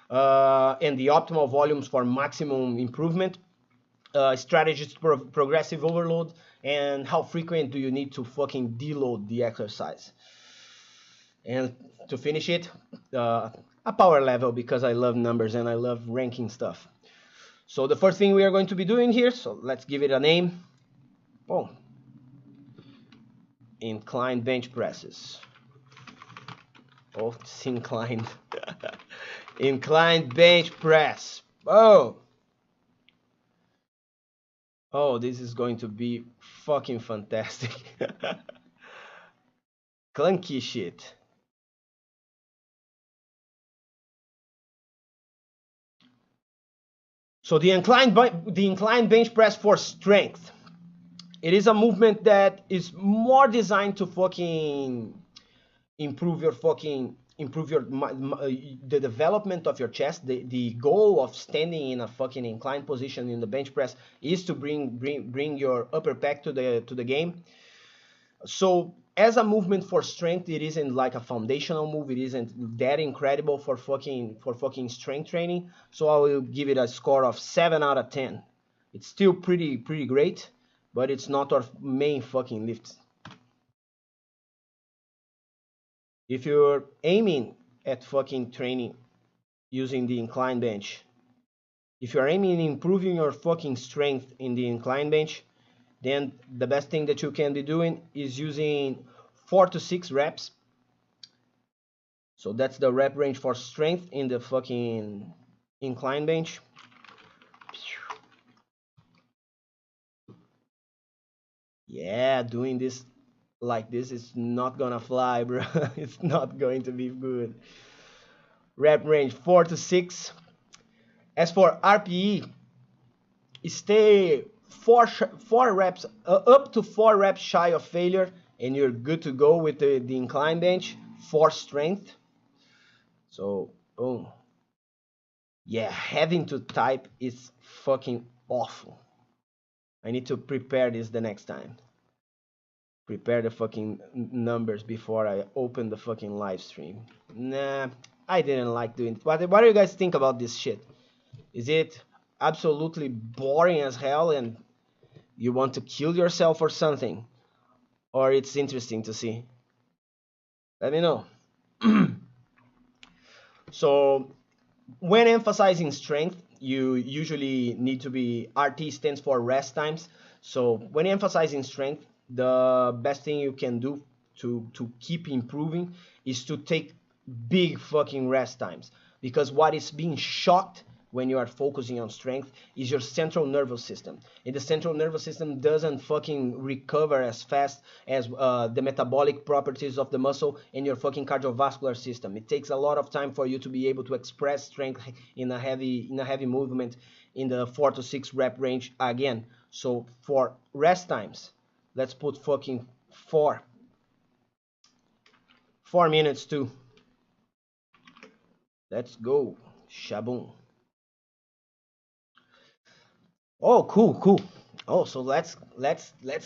and the optimal volumes for maximum improvement. Strategies to progressive overload, and how frequent do you need to fucking deload the exercise. And to finish it, a power level, because I love numbers and I love ranking stuff. So the first thing we are going to be doing here, so let's give it a name. Oh, inclined bench presses. Oh, it's inclined. Inclined bench press. Oh, this is going to be fucking fantastic. Clunky shit. So the inclined bench press for strength It is a movement that is more designed to fucking improve your the development of your chest. The goal of standing in a fucking inclined position in the bench press is to bring your upper back to the game. So as a movement for strength, it isn't like a foundational move. It isn't that incredible for fucking strength training. So I will give it a score of 7 out of 10. It's still pretty great, but it's not our main fucking lift. If you're aiming at fucking training using the incline bench, if you're aiming at improving your fucking strength in the incline bench, then the best thing that you can be doing is using 4 to 6 reps. So that's the rep range for strength in the fucking incline bench. Yeah, doing this like this is not gonna fly, bro. It's not going to be good. Rep range 4 to 6. As for RPE, stay four reps, up to 4 reps shy of failure, and you're good to go with the incline bench for strength. So, boom. Yeah, having to type is fucking awful. I need to prepare this the next time. Prepare the fucking numbers before I open the fucking live stream. Nah, I didn't like doing it. What do you guys think about this shit? Is it absolutely boring as hell and you want to kill yourself or something? Or it's interesting to see? Let me know. So, when emphasizing strength, you usually need to be, RT stands for rest times. So when emphasizing strength, the best thing you can do to keep improving is to take big fucking rest times, because what is being shocked when you are focusing on strength is your central nervous system, and the central nervous system doesn't fucking recover as fast as the metabolic properties of the muscle and your fucking cardiovascular system. It takes a lot of time for you to be able to express strength in a heavy movement in the 4 to 6 rep range again. So for rest times, let's put fucking 4 minutes too. Let's go. Shaboom. Oh, cool. Oh, so let's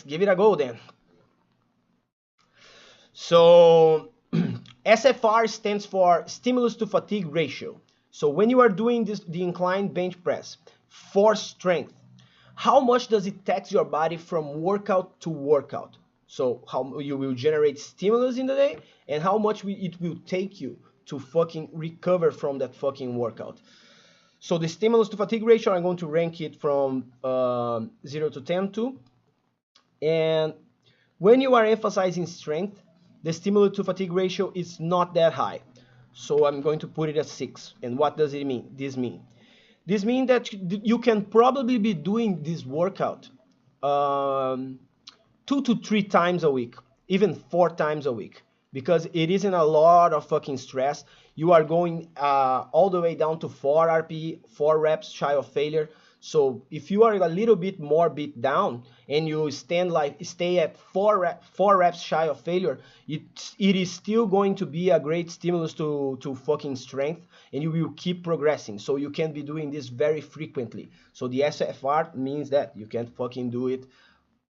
give it a go then. So SFR stands for stimulus to fatigue ratio. So when you are doing the inclined bench press for strength, how much does it tax your body from workout to workout? So how you will generate stimulus in the day, and how much it will take you to fucking recover from that fucking workout. So the stimulus to fatigue ratio, I'm going to rank it from 0 to 10 too. And when you are emphasizing strength, the stimulus to fatigue ratio is not that high. So I'm going to put it at 6. And what does it mean? This means that you can probably be doing this workout 2 to 3 times a week, even 4 times a week, because it isn't a lot of fucking stress. You are going all the way down to 4 RPE, 4 reps shy of failure. So if you are a little bit more beat down and you stay at 4 reps shy of failure, it is still going to be a great stimulus to fucking strength, and you will keep progressing. So you can be doing this very frequently. So the SFR means that you can fucking do it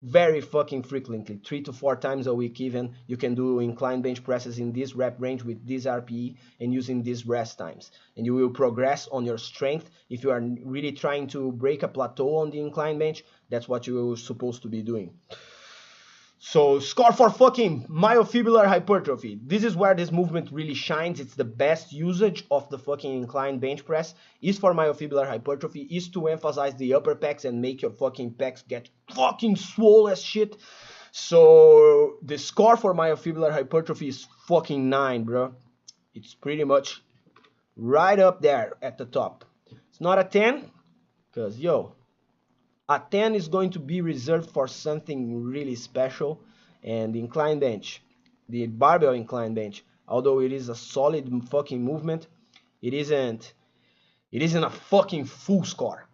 very fucking frequently, 3 to 4 times a week even. You can do incline bench presses in this rep range with this RPE and using these rest times, and you will progress on your strength. If you are really trying to break a plateau on the incline bench, that's what you're supposed to be doing. So score for fucking myofibular hypertrophy. This is where this movement really shines. It's the best usage of the fucking incline bench press is for myofibular hypertrophy, is to emphasize the upper pecs and make your fucking pecs get fucking swole as shit. So the score for myofibular hypertrophy is fucking 9, bro. It's pretty much right up there at the top. It's not a 10, because yo, a 10 is going to be reserved for something really special. And the incline bench, the barbell incline bench, although it is a solid fucking movement, it isn't a fucking full score.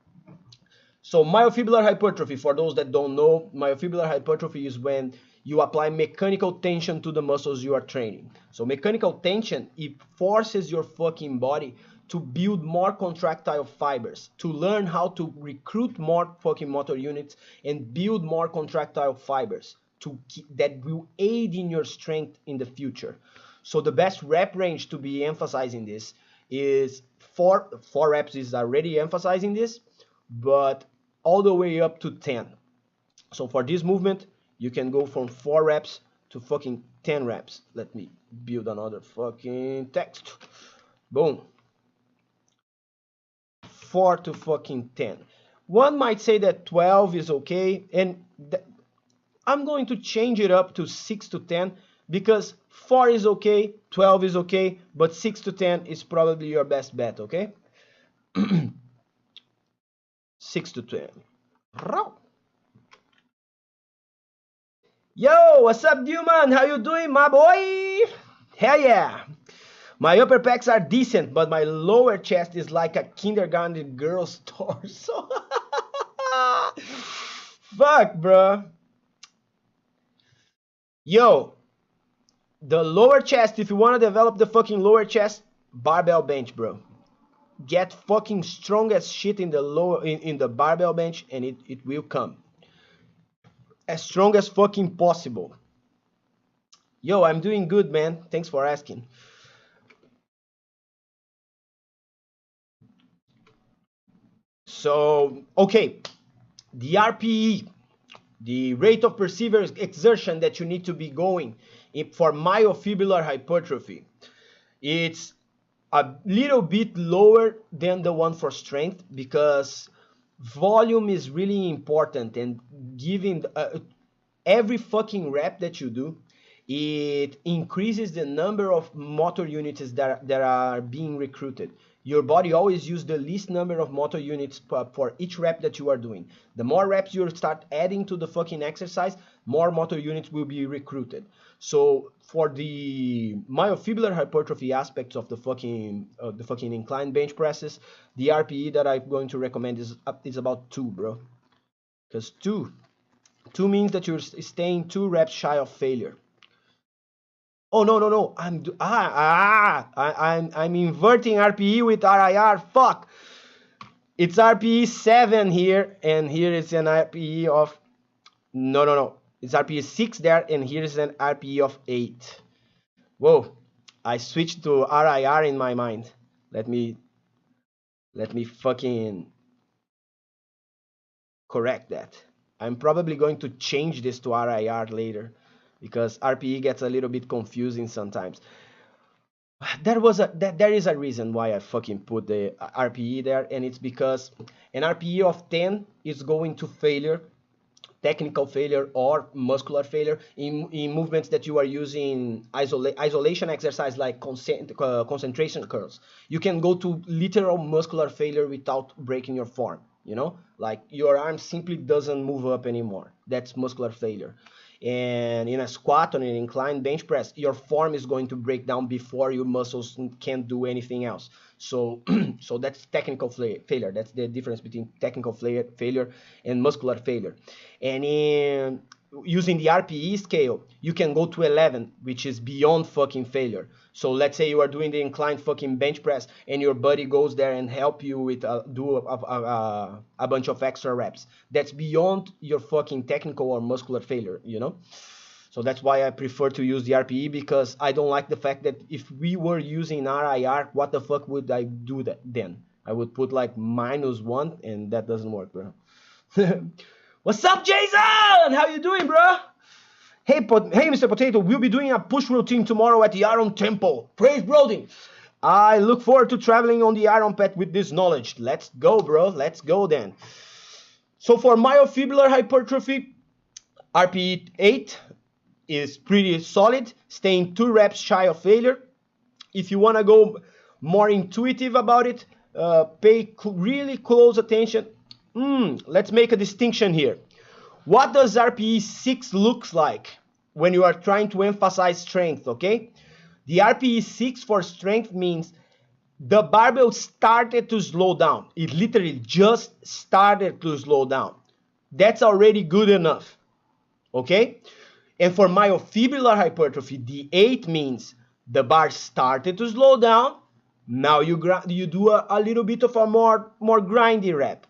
So myofibular hypertrophy, for those that don't know, myofibular hypertrophy is when you apply mechanical tension to the muscles you are training. So mechanical tension, it forces your fucking body to build more contractile fibers, to learn how to recruit more fucking motor units and build more contractile fibers that will aid in your strength in the future. So the best rep range to be emphasizing this is four reps is already emphasizing this, but all the way up to 10. So for this movement, you can go from 4 reps to fucking 10 reps. Let me build another fucking text. Boom. 4 to fucking 10. One might say that 12 is okay, and I'm going to change it up to 6 to 10 because 4 is okay, 12 is okay, but 6 to 10 is probably your best bet, okay? 6 to 10. Yo, what's up, Duman? How you doing, my boy? Hell yeah. My upper pecs are decent, but my lower chest is like a kindergarten girl's torso. Fuck, bro. Yo, the lower chest, if you want to develop the fucking lower chest, barbell bench, bro. Get fucking strong as shit in the barbell bench, and it will come. As strong as fucking possible. Yo, I'm doing good, man. Thanks for asking. So, okay, the RPE, the rate of perceived exertion that you need to be going for myofibular hypertrophy, it's a little bit lower than the one for strength because volume is really important, and giving every fucking rep that you do, it increases the number of motor units that are being recruited. Your body always uses the least number of motor units for each rep that you are doing. The more reps you start adding to the fucking exercise, more motor units will be recruited. So for the myofibular hypertrophy aspects of the fucking incline bench presses, the RPE that I'm going to recommend is about 2, bro. Because 2 means that you're staying 2 reps shy of failure. Oh no! I'm inverting RPE with RIR. Fuck! It's RPE 7 here, and here is an RPE of no. It's RPE 6 there, and here is an RPE of 8. Whoa! I switched to RIR in my mind. Let me fucking correct that. I'm probably going to change this to RIR later, because RPE gets a little bit confusing sometimes. There is a reason why I fucking put the RPE there, and it's because an RPE of 10 is going to failure, technical failure or muscular failure in movements that you are using isolation exercise like concentration curls. You can go to literal muscular failure without breaking your form, you know? Like your arm simply doesn't move up anymore. That's muscular failure. And in a squat or an inclined bench press, your form is going to break down before your muscles can't do anything else. So so that's technical failure. That's the difference between technical failure and muscular failure. And in using the RPE scale, you can go to 11, which is beyond fucking failure. So let's say you are doing the inclined fucking bench press and your buddy goes there and help you with do a bunch of extra reps. That's beyond your fucking technical or muscular failure, you know? So that's why I prefer to use the RPE, because I don't like the fact that if we were using RIR, what the fuck would I do that then? I would put like -1, and that doesn't work, bro. What's up, Jason? How you doing, bro? Hey, Mr. Potato, we'll be doing a push routine tomorrow at the Iron Temple. Praise Brody. I look forward to traveling on the Iron Path with this knowledge. Let's go, bro. Let's go then. So for myofibular hypertrophy, RPE 8 is pretty solid, staying 2 reps shy of failure. If you want to go more intuitive about it, pay really close attention. Let's make a distinction here. What does RPE 6 looks like when you are trying to emphasize strength, okay? The RPE 6 for strength means the barbell started to slow down. It literally just started to slow down. That's already good enough, okay? And for myofibrillar hypertrophy, the 8 means the bar started to slow down. Now you do a little bit of a more grindy rep,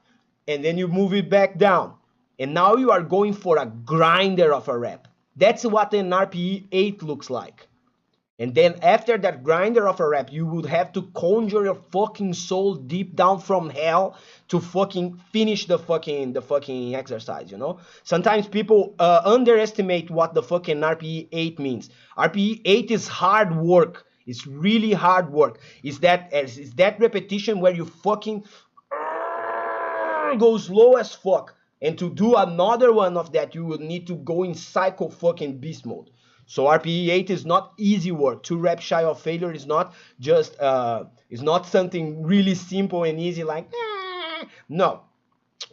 and then you move it back down. And now you are going for a grinder of a rep. That's what an RPE 8 looks like. And then after that grinder of a rep, you would have to conjure your fucking soul deep down from hell to fucking finish the fucking exercise, you know? Sometimes people underestimate what the fucking RPE 8 means. RPE 8 is hard work. It's really hard work. It's that repetition where you fucking go slow as fuck. And to do another one of that, you will need to go in psycho fucking beast mode. So RPE 8 is not easy work. 2 reps shy of failure is not just is not something really simple and easy like no.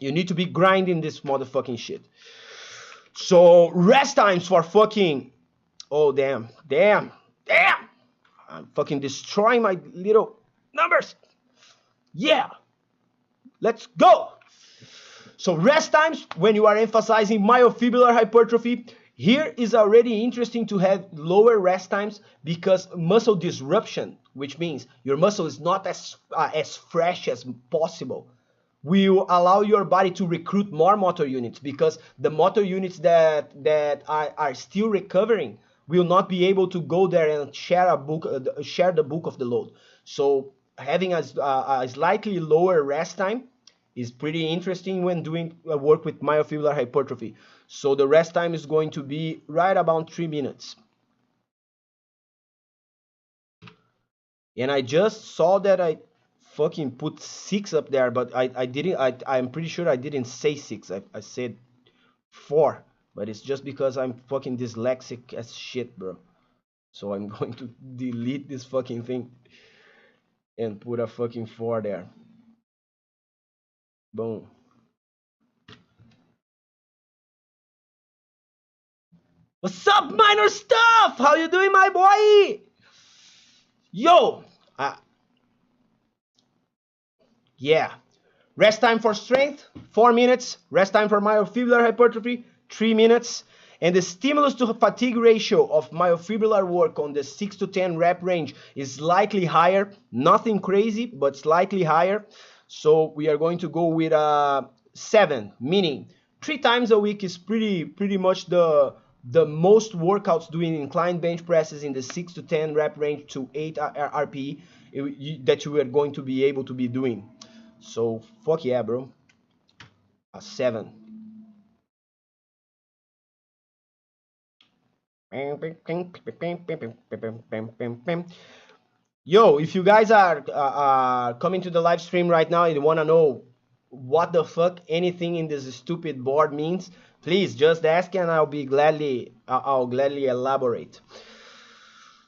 You need to be grinding this motherfucking shit. So rest times for fucking damn. I'm fucking destroying my little numbers. Yeah. Let's go. So rest times when you are emphasizing myofibrillar hypertrophy, here is already interesting to have lower rest times because muscle disruption, which means your muscle is not as fresh as possible, will allow your body to recruit more motor units because the motor units that are still recovering will not be able to go there and share the bulk of the load. So having a slightly lower rest time is pretty interesting when doing work with myofibrillar hypertrophy. So the rest time is going to be right about 3 minutes. And I just saw that I fucking put 6 up there, but I didn't. I'm pretty sure I didn't say 6. I said 4, but it's just because I'm fucking dyslexic as shit, bro. So I'm going to delete this fucking thing and put a fucking 4 there. Boom. What's up, minor stuff? How you doing, my boy? Yo. Yeah. Rest time for strength, 4 minutes. Rest time for myofibrillar hypertrophy, 3 minutes. And the stimulus to fatigue ratio of myofibrillar work on the 6 to 10 rep range is slightly higher. Nothing crazy, but slightly higher. So we are going to go with 7, meaning 3 times a week is pretty much the most workouts doing inclined bench presses in the 6 to 10 rep range to 8 RPE that you are going to be able to be doing. So fuck yeah, bro. A 7. Yo, if you guys are coming to the live stream right now and you want to know what the fuck anything in this stupid board means, please just ask and I'll gladly elaborate.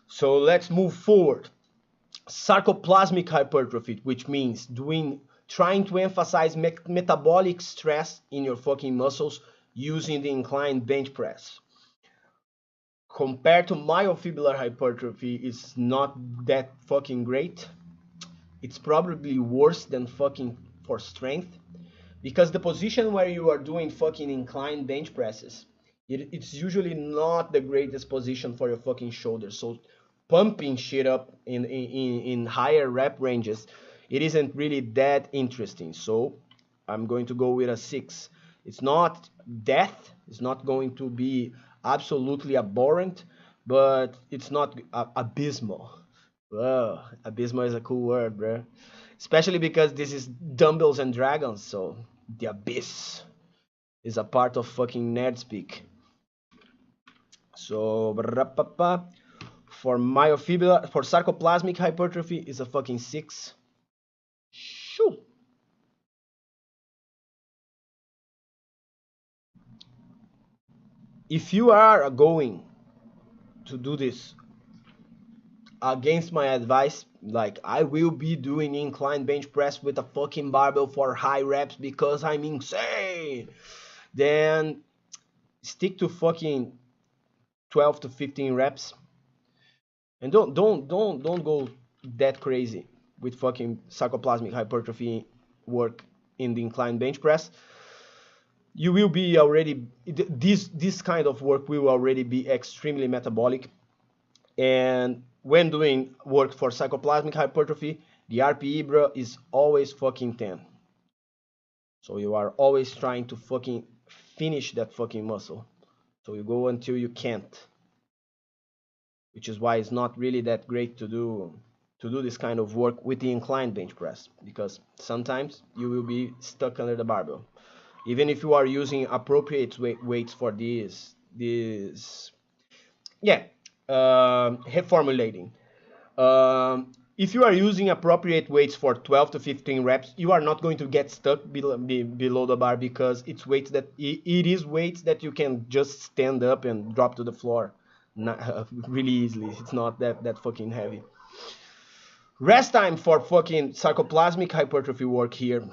So let's move forward. Sarcoplasmic hypertrophy, which means trying to emphasize metabolic stress in your fucking muscles using the inclined bench press. Compared to myofibrillar hypertrophy, it's not that fucking great. It's probably worse than fucking for strength because the position where you are doing fucking inclined bench presses, it's usually not the greatest position for your fucking shoulders. So pumping shit up in higher rep ranges, it isn't really that interesting. So I'm going to go with a 6. It's not death. It's not going to be absolutely abhorrent, but it's not abysmal. Whoa, abysmal is a cool word, bro. Especially because this is Dumbbells and Dragons, so the abyss is a part of fucking nerd speak. So for myofibrillar, for sarcoplasmic hypertrophy is a fucking 6. Shoo. If you are going to do this against my advice, like I will be doing incline bench press with a fucking barbell for high reps because I'm insane, then stick to fucking 12 to 15 reps and don't go that crazy. with fucking sarcoplasmic hypertrophy work in the incline bench press, you will be already, this kind of work will already be extremely metabolic. And when doing work for sarcoplasmic hypertrophy, the RPE, bro, is always fucking 10. So you are always trying to fucking finish that fucking muscle. So you go until you can't, which is why it's not really that great to do this kind of work with the inclined bench press, because sometimes you will be stuck under the barbell. Even if you are using appropriate weights for this, reformulating. If you are using appropriate weights for 12 to 15 reps, you are not going to get stuck below the bar, because it's weights that it is weights that you can just stand up and drop to the floor really easily. It's not that fucking heavy. Rest time for fucking sarcoplasmic hypertrophy work here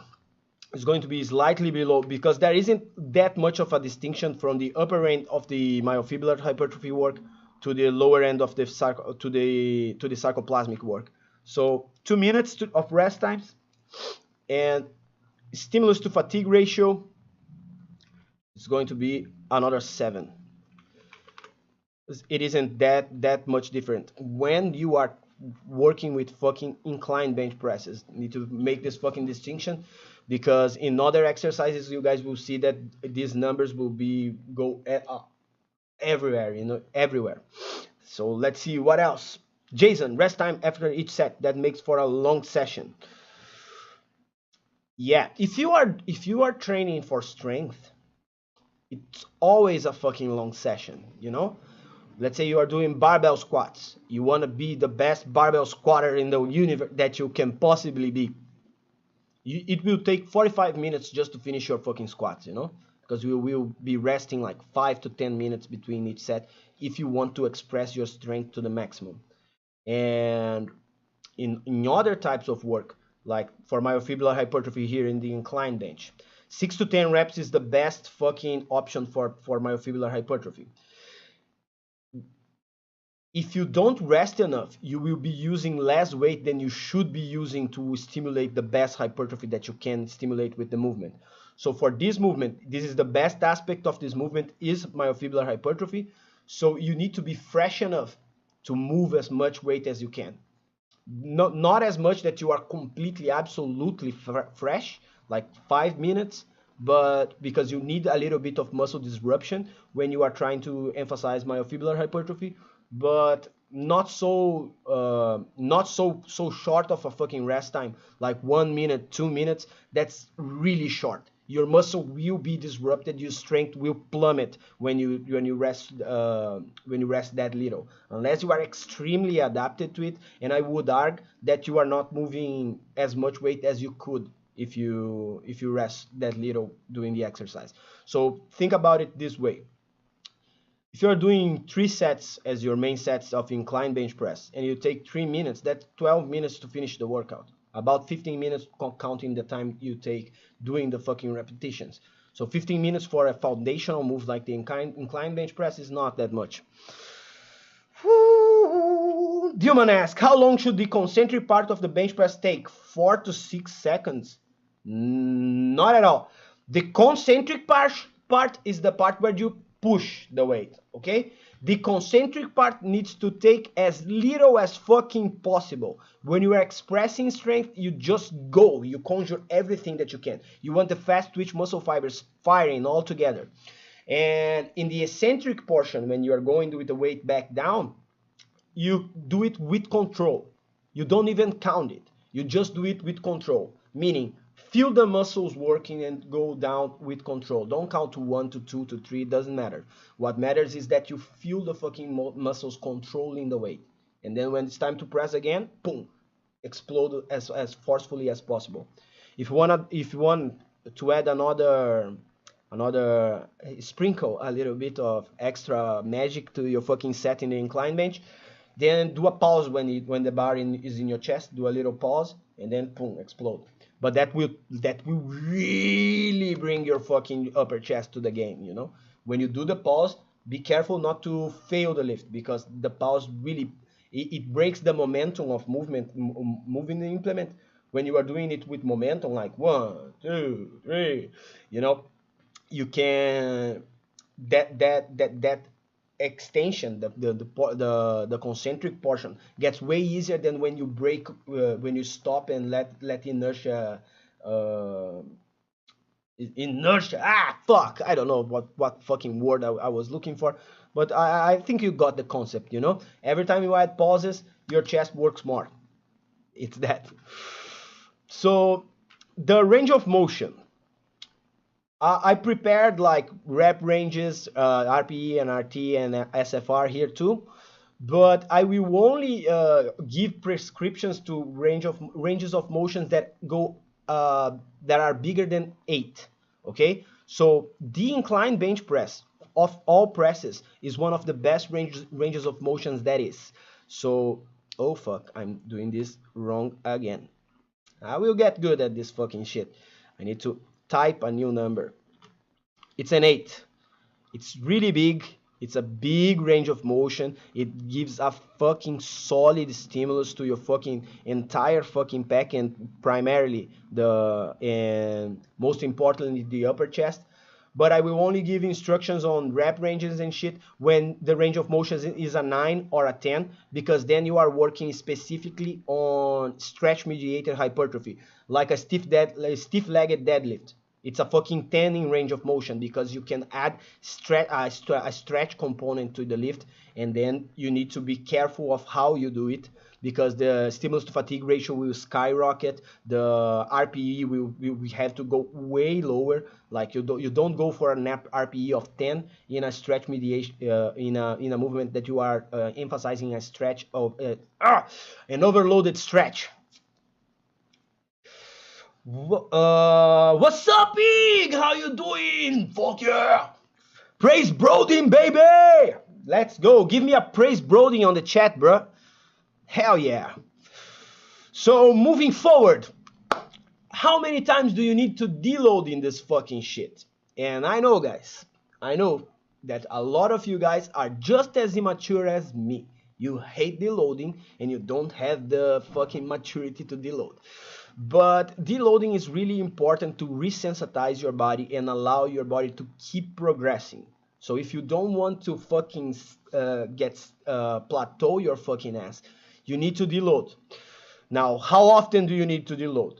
is going to be slightly below, because there isn't that much of a distinction from the upper end of the myofibular hypertrophy work to the lower end of the sarcoplasmic work. So 2 minutes of rest times, and stimulus to fatigue ratio is going to be another 7. It isn't that much different when you are working with fucking inclined bench presses. You need to make this fucking distinction, because in other exercises you guys will see that these numbers will go everywhere, everywhere. So let's see what else. Jason, rest time after each set, that makes for a long session. Yeah, if you are training for strength, it's always a fucking long session, Let's say you are doing barbell squats. You want to be the best barbell squatter in the universe that you can possibly be. It will take 45 minutes just to finish your fucking squats, because you will be resting like 5 to 10 minutes between each set if you want to express your strength to the maximum. And in other types of work, like for myofibular hypertrophy here in the incline bench, 6 to 10 reps is the best fucking option for myofibular hypertrophy. If you don't rest enough, you will be using less weight than you should be using to stimulate the best hypertrophy that you can stimulate with the movement. So for this movement, this is the best aspect of this movement is myofibular hypertrophy. So you need to be fresh enough to move as much weight as you can. Not as much that you are completely, absolutely fresh, like 5 minutes, but because you need a little bit of muscle disruption when you are trying to emphasize myofibular hypertrophy, but not so short of a fucking rest time, like 1 minute, 2 minutes. That's really short. Your muscle will be disrupted. Your strength will plummet when you rest that little, unless you are extremely adapted to it. And I would argue that you are not moving as much weight as you could if you rest that little doing the exercise. So think about it this way. If you're doing 3 sets as your main sets of incline bench press, and you take 3 minutes, that's 12 minutes to finish the workout. About 15 minutes counting the time you take doing the fucking repetitions. So 15 minutes for a foundational move like the incline bench press is not that much. Dilman asks, how long should the concentric part of the bench press take? 4 to 6 seconds? Not at all. The concentric part is the part where you push the weight, okay? The concentric part needs to take as little as fucking possible. When you are expressing strength, you just go. You conjure everything that you can. You want the fast twitch muscle fibers firing all together. And in the eccentric portion, when you are going with the weight back down, you do it with control. You don't even count it. You just do it with control, meaning feel the muscles working and go down with control. Don't count to 1 to 2 to 3, it doesn't matter. What matters is that you feel the fucking muscles controlling the weight. And then when it's time to press again, boom, explode as forcefully as possible. If you want to add another sprinkle a little bit of extra magic to your fucking set in the incline bench, then do a pause when the bar is in your chest. Do a little pause and then boom, explode. But that will really bring your fucking upper chest to the game, When you do the pause, be careful not to fail the lift, because the pause really, it breaks the momentum of moving the implement. When you are doing it with momentum, like 1, 2, 3, you know, you can that extension, the concentric portion gets way easier than when you break, when you stop and let inertia, uh, fuck, I don't know what fucking word I was looking for, but I think you got the concept, you know. Every time you add pauses, your chest works more. It's that. So the range of motion, I prepared like rep ranges, RPE and RT and SFR here too, but I will only give prescriptions to ranges of motions that go that are bigger than 8. Okay, so the incline bench press of all presses is one of the best ranges of motions that is. So, oh fuck, I'm doing this wrong again. I will get good at this fucking shit. I need to type a new number. It's an 8. It's really big. It's a big range of motion. It gives a fucking solid stimulus to your fucking entire fucking pack, and primarily and most importantly the upper chest. But I will only give instructions on rep ranges and shit when the range of motion is a 9 or a 10, because then you are working specifically on stretch mediated hypertrophy, like a stiff-legged deadlift. It's a fucking 10 in range of motion, because you can add a stretch component to the lift, and then you need to be careful of how you do it, because the stimulus to fatigue ratio will skyrocket. The RPE will have to go way lower. Like you don't go for an RPE of 10 in a stretch mediation, in a movement that you are emphasizing a stretch of an overloaded stretch. What's up, Ig? How you doing? Fuck yeah! Praise Broding, baby! Let's go. Give me a praise Broding on the chat, bro. Hell yeah. So, moving forward, how many times do you need to deload in this fucking shit? And I know, guys, I know that a lot of you guys are just as immature as me. You hate deloading and you don't have the fucking maturity to deload. But deloading is really important to resensitize your body and allow your body to keep progressing. So if you don't want to fucking plateau your fucking ass, you need to deload. Now, how often do you need to deload?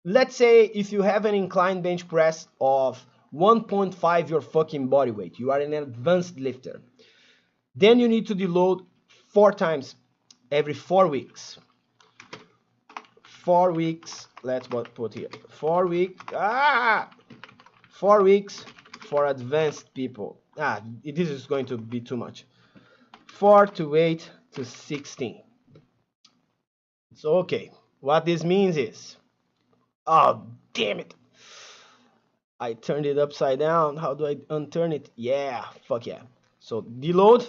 Let's say if you have an incline bench press of 1.5 your fucking body weight, you are an advanced lifter, then you need to deload 4 times every 4 weeks. 4 weeks, let's put here 4 weeks. 4 weeks for advanced people. This is going to be too much. 4 to 8 to 16. So okay, what this means is, oh damn it, I turned it upside down. How do I unturn it? Yeah, fuck yeah. So deload.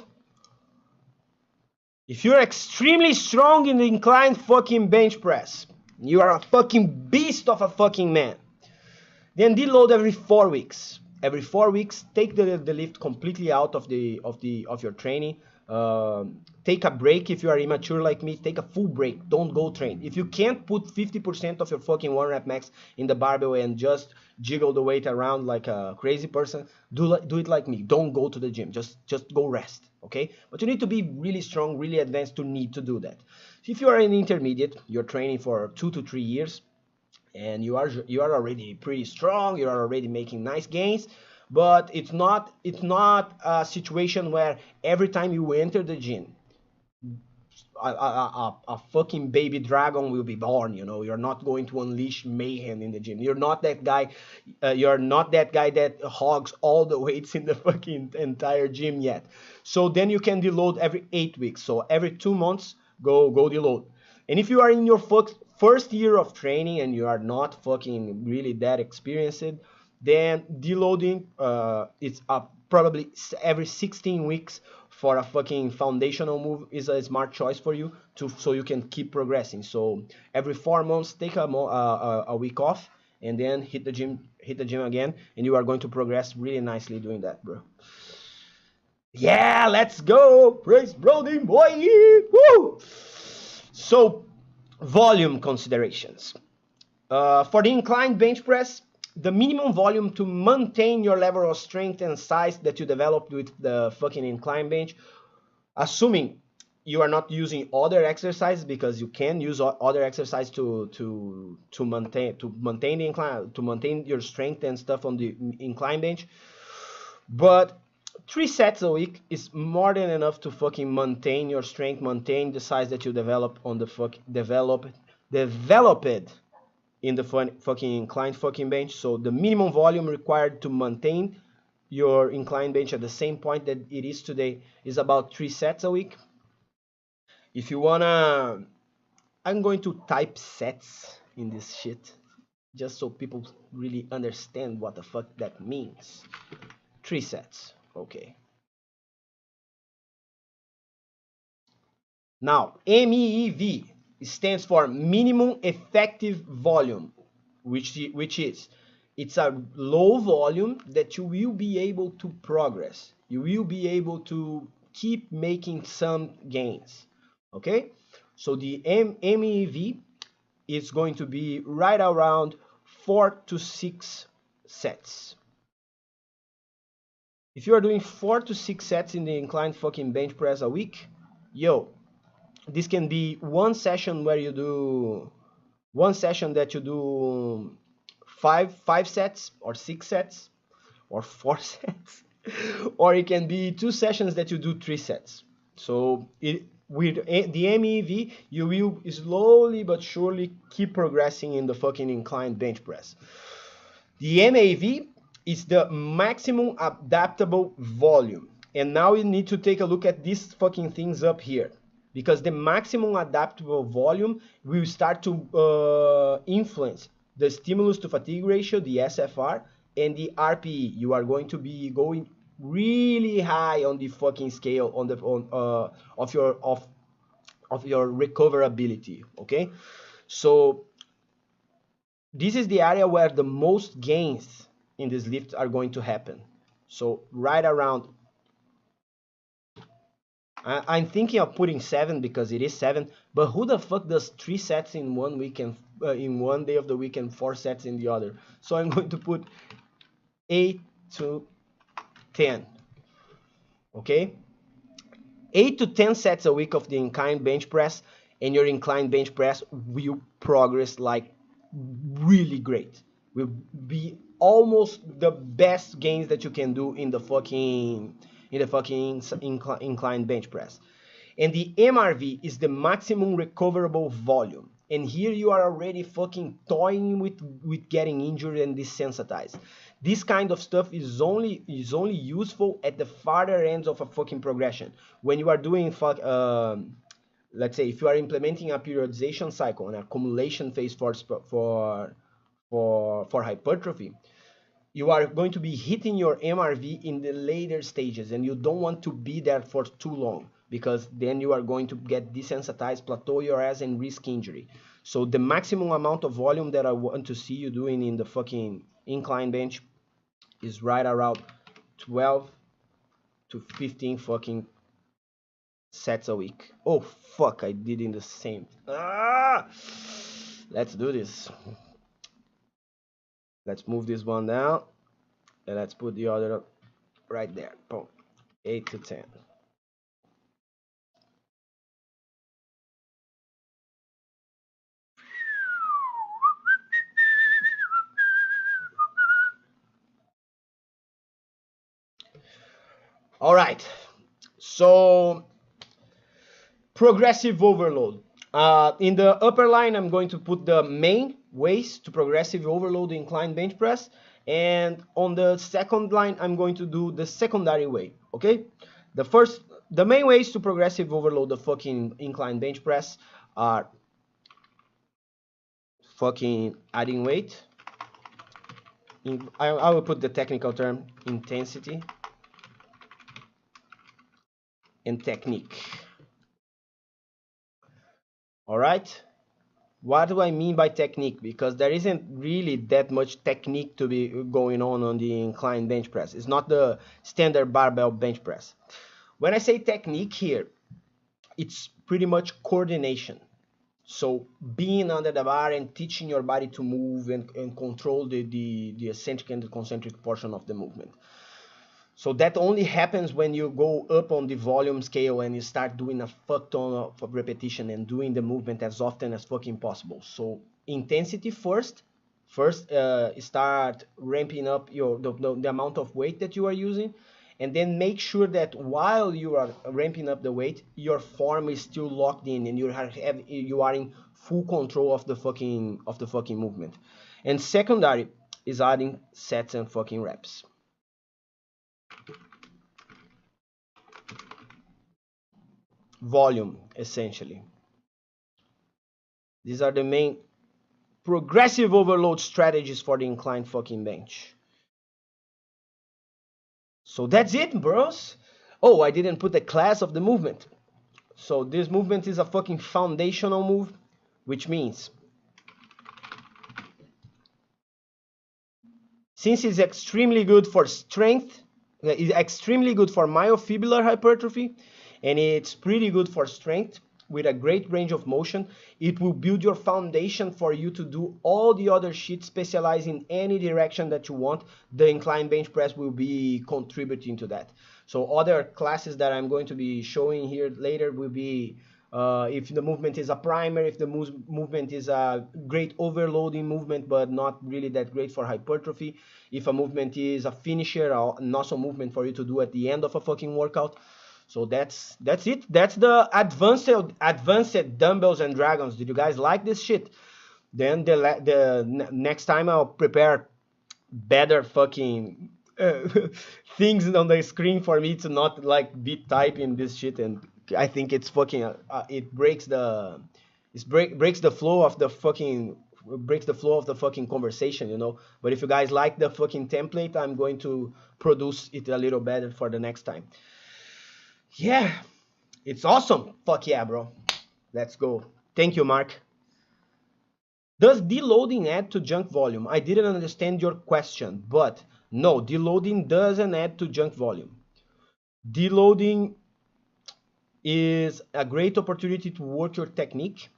If you're extremely strong in the inclined fucking bench press, you are a fucking beast of a fucking man, then deload every 4 weeks. Every 4 weeks, take the lift completely out of your training. Take a break. If you are immature like me, take a full break. Don't go train. If you can't put 50% of your fucking 1 rep max in the barbell and just jiggle the weight around like a crazy person, do it like me. Don't go to the gym. Just go rest, okay? But you need to be really strong, really advanced to need to do that. If you are an intermediate, you're training for 2 to 3 years, and you are already pretty strong, you are already making nice gains, but it's not a situation where every time you enter the gym, a fucking baby dragon will be born. You know, you're not going to unleash mayhem in the gym. You're not that guy. You're not that guy that hogs all the weights in the fucking entire gym yet. So then you can deload every 8 weeks. So every 2 months, go deload. And if you are in your first year of training and you are not fucking really that experienced, then deloading it's probably every 16 weeks for a fucking foundational move is a smart choice for you so you can keep progressing. So every 4 months, take a week off and then hit the gym again, and you are going to progress really nicely doing that, bro. Yeah, let's go. Praise Brody, boy. Woo! So, volume considerations. For the inclined bench press, the minimum volume to maintain your level of strength and size that you developed with the fucking incline bench, assuming you are not using other exercises, because you can use other exercise to maintain the incline, to maintain your strength and stuff on the incline bench. But 3 sets a week is more than enough to fucking maintain your strength, maintain the size that you develop on the developed in the fucking inclined fucking bench. So the minimum volume required to maintain your inclined bench at the same point that it is today is about 3 sets a week. If you wanna, I'm going to type sets in this shit just so people really understand what the fuck that means. 3 sets, okay. Now, MEEV stands for minimum effective volume, which is it's a low volume that you will be able to progress. You will be able to keep making some gains. Okay? So the MEEV is going to be right around 4 to 6 sets. If you are doing 4 to 6 sets in the inclined fucking bench press a week, yo, this can be one session where you do one session that you do five sets or 6 sets or 4 sets, or it can be 2 sessions that you do 3 sets. So with the MEV, you will slowly but surely keep progressing in the fucking inclined bench press. The MAV is the maximum adaptable volume. And now you need to take a look at these fucking things up here, because the maximum adaptable volume will start to influence the stimulus to fatigue ratio, the SFR, and the RPE. You are going to be going really high on the fucking scale on the of your recoverability. Okay, so this is the area where the most gains in this lift are going to happen. So right around, I'm thinking of putting 7 because it is 7, but who the fuck does 3 sets in one week and in one day of the week and 4 sets in the other? So I'm going to put 8 to 10. Okay, 8 to 10 sets a week of the inclined bench press, and your inclined bench press will progress like really great. Will be almost the best gains that you can do in the fucking inclined bench press. And the MRV is the maximum recoverable volume. And here you are already fucking toying with getting injured and desensitized. This kind of stuff is only useful at the farther ends of a fucking progression. When you are doing let's say if you are implementing a periodization cycle, an accumulation phase for hypertrophy, you are going to be hitting your MRV in the later stages, and you don't want to be there for too long, because then you are going to get desensitized, plateau your ass, and risk injury. So the maximum amount of volume that I want to see you doing in the fucking incline bench is right around 12 to 15 fucking sets a week. Oh fuck, I did in the same. Let's do this. Let's move this one down, and let's put the other right there. Boom. 8 to 10. All right, so progressive overload. In the upper line, I'm going to put the main ways to progressive overload the inclined bench press, and on the second line, I'm going to do the secondary way. Okay, the main ways to progressive overload the fucking inclined bench press are fucking adding weight. I will put the technical term intensity and technique. All right, What do I mean by technique? Because there isn't really that much technique to be going on the incline bench press. It's not the standard barbell bench press. When I say technique here, it's pretty much coordination. So being under the bar and teaching your body to move and control the eccentric and the concentric portion of the movement. So that only happens when you go up on the volume scale and you start doing a fuck ton of repetition and doing the movement as often as fucking possible. So intensity first. Start ramping up the amount of weight that you are using, and then make sure that while you are ramping up the weight, your form is still locked in and you are in full control of the fucking movement. And secondary is adding sets and fucking reps. Volume, essentially. These are the main progressive overload strategies for the inclined fucking bench. So that's it, bros. Oh, I didn't put the class of the movement. So this movement is a fucking foundational move, which means since it's extremely good for strength, it's extremely good for myofibular hypertrophy, and it's pretty good for strength with a great range of motion, it will build your foundation for you to do all the other shit, specialize in any direction that you want. The incline bench press will be contributing to that. So other classes that I'm going to be showing here later will be if the movement is a primer, if the movement is a great overloading movement but not really that great for hypertrophy, if a movement is a finisher or an awesome movement for you to do at the end of a fucking workout. So that's it. That's the advanced dumbbells and dragons. Did you guys like this shit? Then the next time I'll prepare better fucking things on the screen for me to not like be typing this shit. And I think it's fucking it breaks the flow of the fucking conversation, you know. But if you guys like the fucking template, I'm going to produce it a little better for the next time. Yeah, it's awesome. Fuck yeah, bro. Let's go. Thank you, Mark. Does deloading add to junk volume? I didn't understand your question, but no, deloading doesn't add to junk volume. Deloading is a great opportunity to work your technique.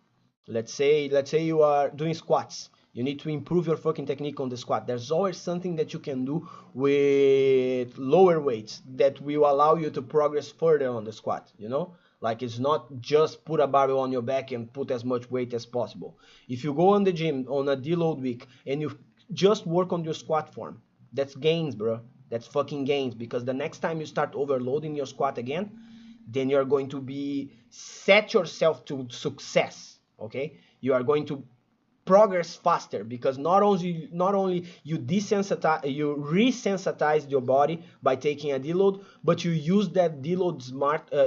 Let's say you are doing squats. You need to improve your fucking technique on the squat. There's always something that you can do with lower weights that will allow you to progress further on the squat, you know? Like, it's not just put a barbell on your back and put as much weight as possible. If you go on the gym on a deload week and you just work on your squat form, that's gains, bro. That's fucking gains, because the next time you start overloading your squat again, then you're going to be set yourself to success, okay? You are going to progress faster, because not only you resensitize your body by taking a deload, but you use that deload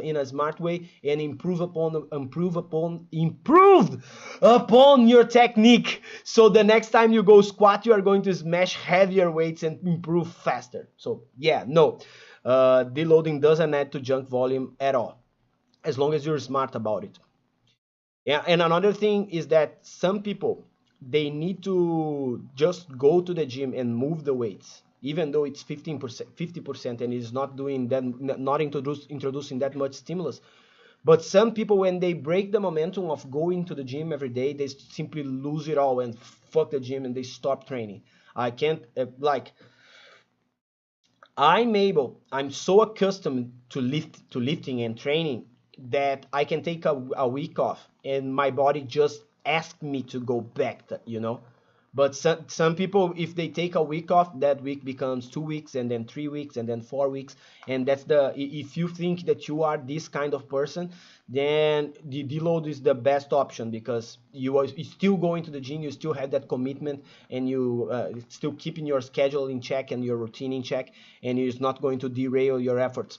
in a smart way and improve upon your technique. So the next time you go squat, you are going to smash heavier weights and improve faster. So yeah, no, deloading doesn't add to junk volume at all, as long as you're smart about it. Yeah, and another thing is that some people, they need to just go to the gym and move the weights, even though it's 15%, 50%, and is not doing that, not introducing that much stimulus. But some people, when they break the momentum of going to the gym every day, they simply lose it all and fuck the gym and they stop training. I can't I'm so accustomed to lifting and training that I can take a week off and my body just asks me to go back, you know. But some people, if they take a week off, that week becomes 2 weeks, and then 3 weeks, and then 4 weeks. And that's if you think that you are this kind of person, then the deload is the best option, because you're still going to the gym, you still have that commitment, and you still keeping your schedule in check and your routine in check, and it's not going to derail your efforts.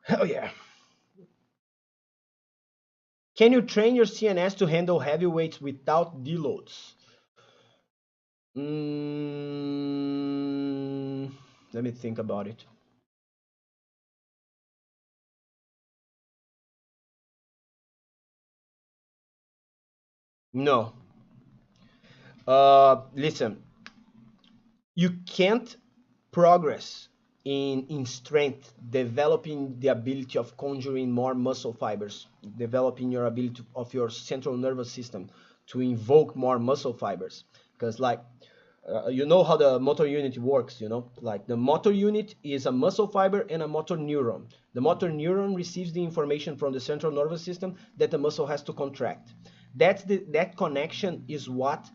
Hell yeah. Can you train your CNS to handle heavy weights without deloads? Let me think about it. No. Listen, you can't progress in strength developing the ability of conjuring more muscle fibers, developing your ability of your central nervous system to invoke more muscle fibers. Because like you know how the motor unit works, you know, like the motor unit is a muscle fiber and a motor neuron. The motor neuron receives the information from the central nervous system that the muscle has to contract. That connection is what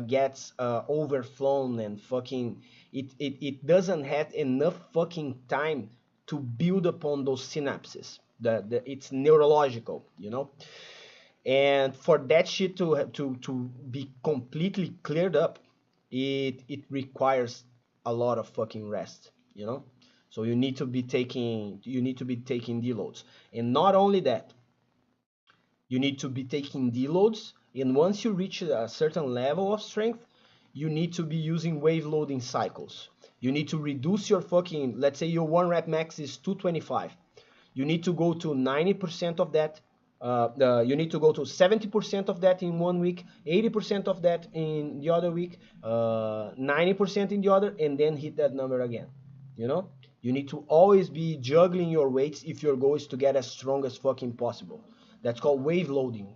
gets overflown and fucking it doesn't have enough fucking time to build upon those synapses. It's neurological, you know. And for that shit to be completely cleared up, it requires a lot of fucking rest, you know. So you need to be taking deloads, and not only that, you need to be taking deloads. And once you reach a certain level of strength, you need to be using wave loading cycles. You need to reduce your fucking, let's say your 1 rep max is 225. You need to go to 90% of that. You need to go to 70% of that in 1 week, 80% of that in the other week, 90% in the other, and then hit that number again. You know, you need to always be juggling your weights if your goal is to get as strong as fucking possible. That's called wave loading.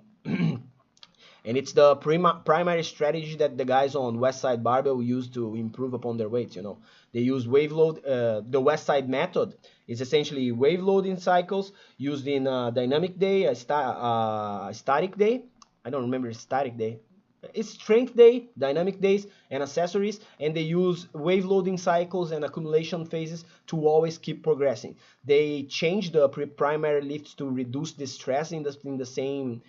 And it's the primary strategy that the guys on Westside Barbell use to improve upon their weights. You know, they use wave load. The Westside method is essentially wave loading cycles used in a dynamic day, a static day. I don't remember static day. It's strength day, dynamic days, and accessories, and they use wave loading cycles and accumulation phases to always keep progressing. They change the primary lifts to reduce the stress in the same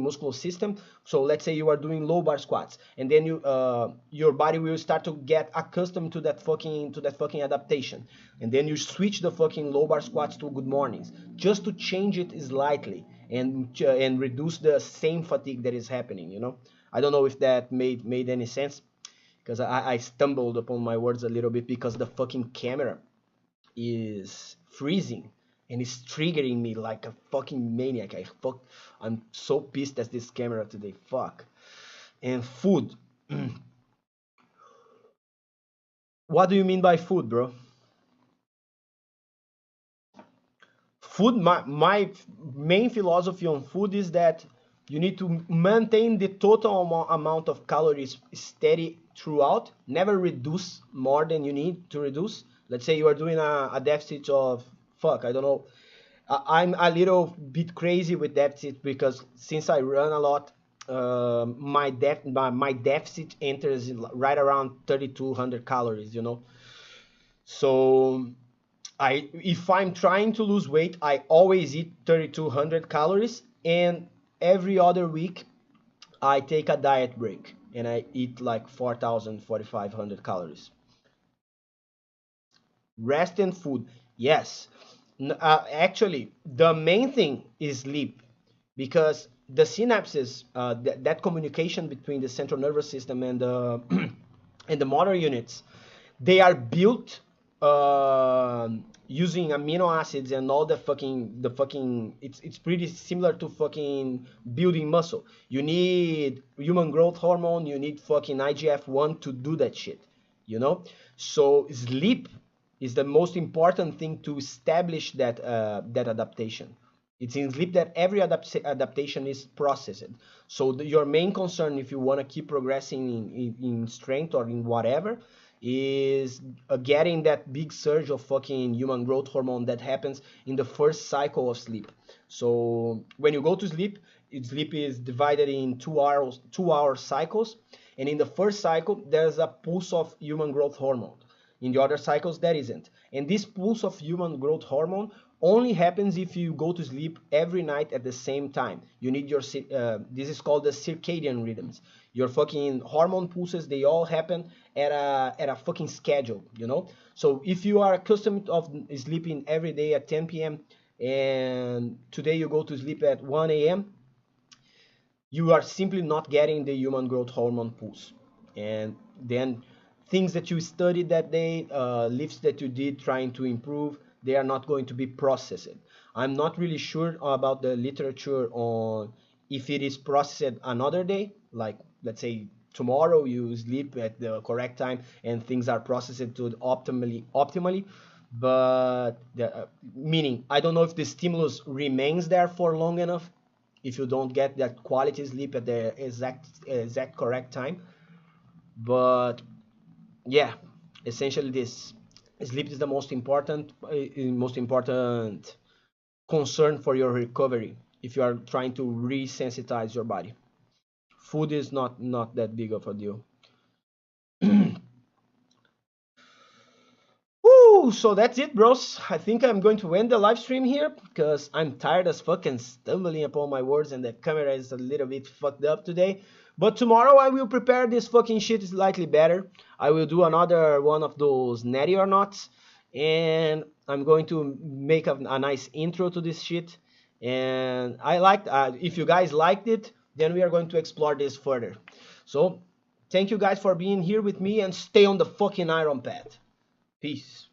muscular system. So let's say you are doing low bar squats, and then your body will start to get accustomed to that fucking adaptation, and then you switch the fucking low bar squats to good mornings just to change it slightly and reduce the same fatigue that is happening. You know. I don't know if that made any sense, because I stumbled upon my words a little bit because the fucking camera is freezing and it's triggering me like a fucking maniac. I'm so pissed at this camera today. Fuck. And food. What do you mean by food, bro? Food, my main philosophy on food is that you need to maintain the total amount of calories steady throughout, never reduce more than you need to reduce. Let's say you are doing a deficit of, fuck, I don't know. I'm a little bit crazy with deficit because since I run a lot, my deficit enters right around 3,200 calories, you know. So if I'm trying to lose weight, I always eat 3,200 calories, and every other week I take a diet break and I eat like 4,000, 4,500 calories. Rest and food, yes. Actually, the main thing is sleep, because the synapses, that communication between the central nervous system and the and the motor units, they are built using amino acids and all the fucking it's pretty similar to fucking building muscle. You need human growth hormone, you need fucking IGF-1 to do that shit, you know. So sleep is the most important thing to establish that adaptation. It's in sleep that every adaptation is processed. So your main concern, if you want to keep progressing in strength or in whatever, is getting that big surge of fucking human growth hormone that happens in the first cycle of sleep. So when you go to sleep, sleep is divided in 2 hour cycles, and in the first cycle there's a pulse of human growth hormone. In the other cycles, there isn't. And this pulse of human growth hormone only happens if you go to sleep every night at the same time. You need your, this is called the circadian rhythms. Your fucking hormone pulses, they all happen at a fucking schedule, you know? So if you are accustomed of sleeping every day at 10 p.m. and today you go to sleep at 1 a.m., you are simply not getting the human growth hormone pulse. And then things that you studied that day, lifts that you did trying to improve, they are not going to be processed. I'm not really sure about the literature on if it is processed another day, like let's say tomorrow you sleep at the correct time and things are processed to optimally, but meaning I don't know if the stimulus remains there for long enough if you don't get that quality sleep at the exact correct time. But yeah, essentially this sleep is the most important concern for your recovery if you are trying to resensitize your body. Food is not that big of a deal. Woo! So that's it, bros. I think I'm going to end the live stream here because I'm tired as fuck and stumbling upon my words, and the camera is a little bit fucked up today. But tomorrow I will prepare this fucking shit slightly better. I will do another one of those natty or nots, and I'm going to make a nice intro to this shit. And I liked. If you guys liked it, then we are going to explore this further. So thank you guys for being here with me, and stay on the fucking iron pad. Peace.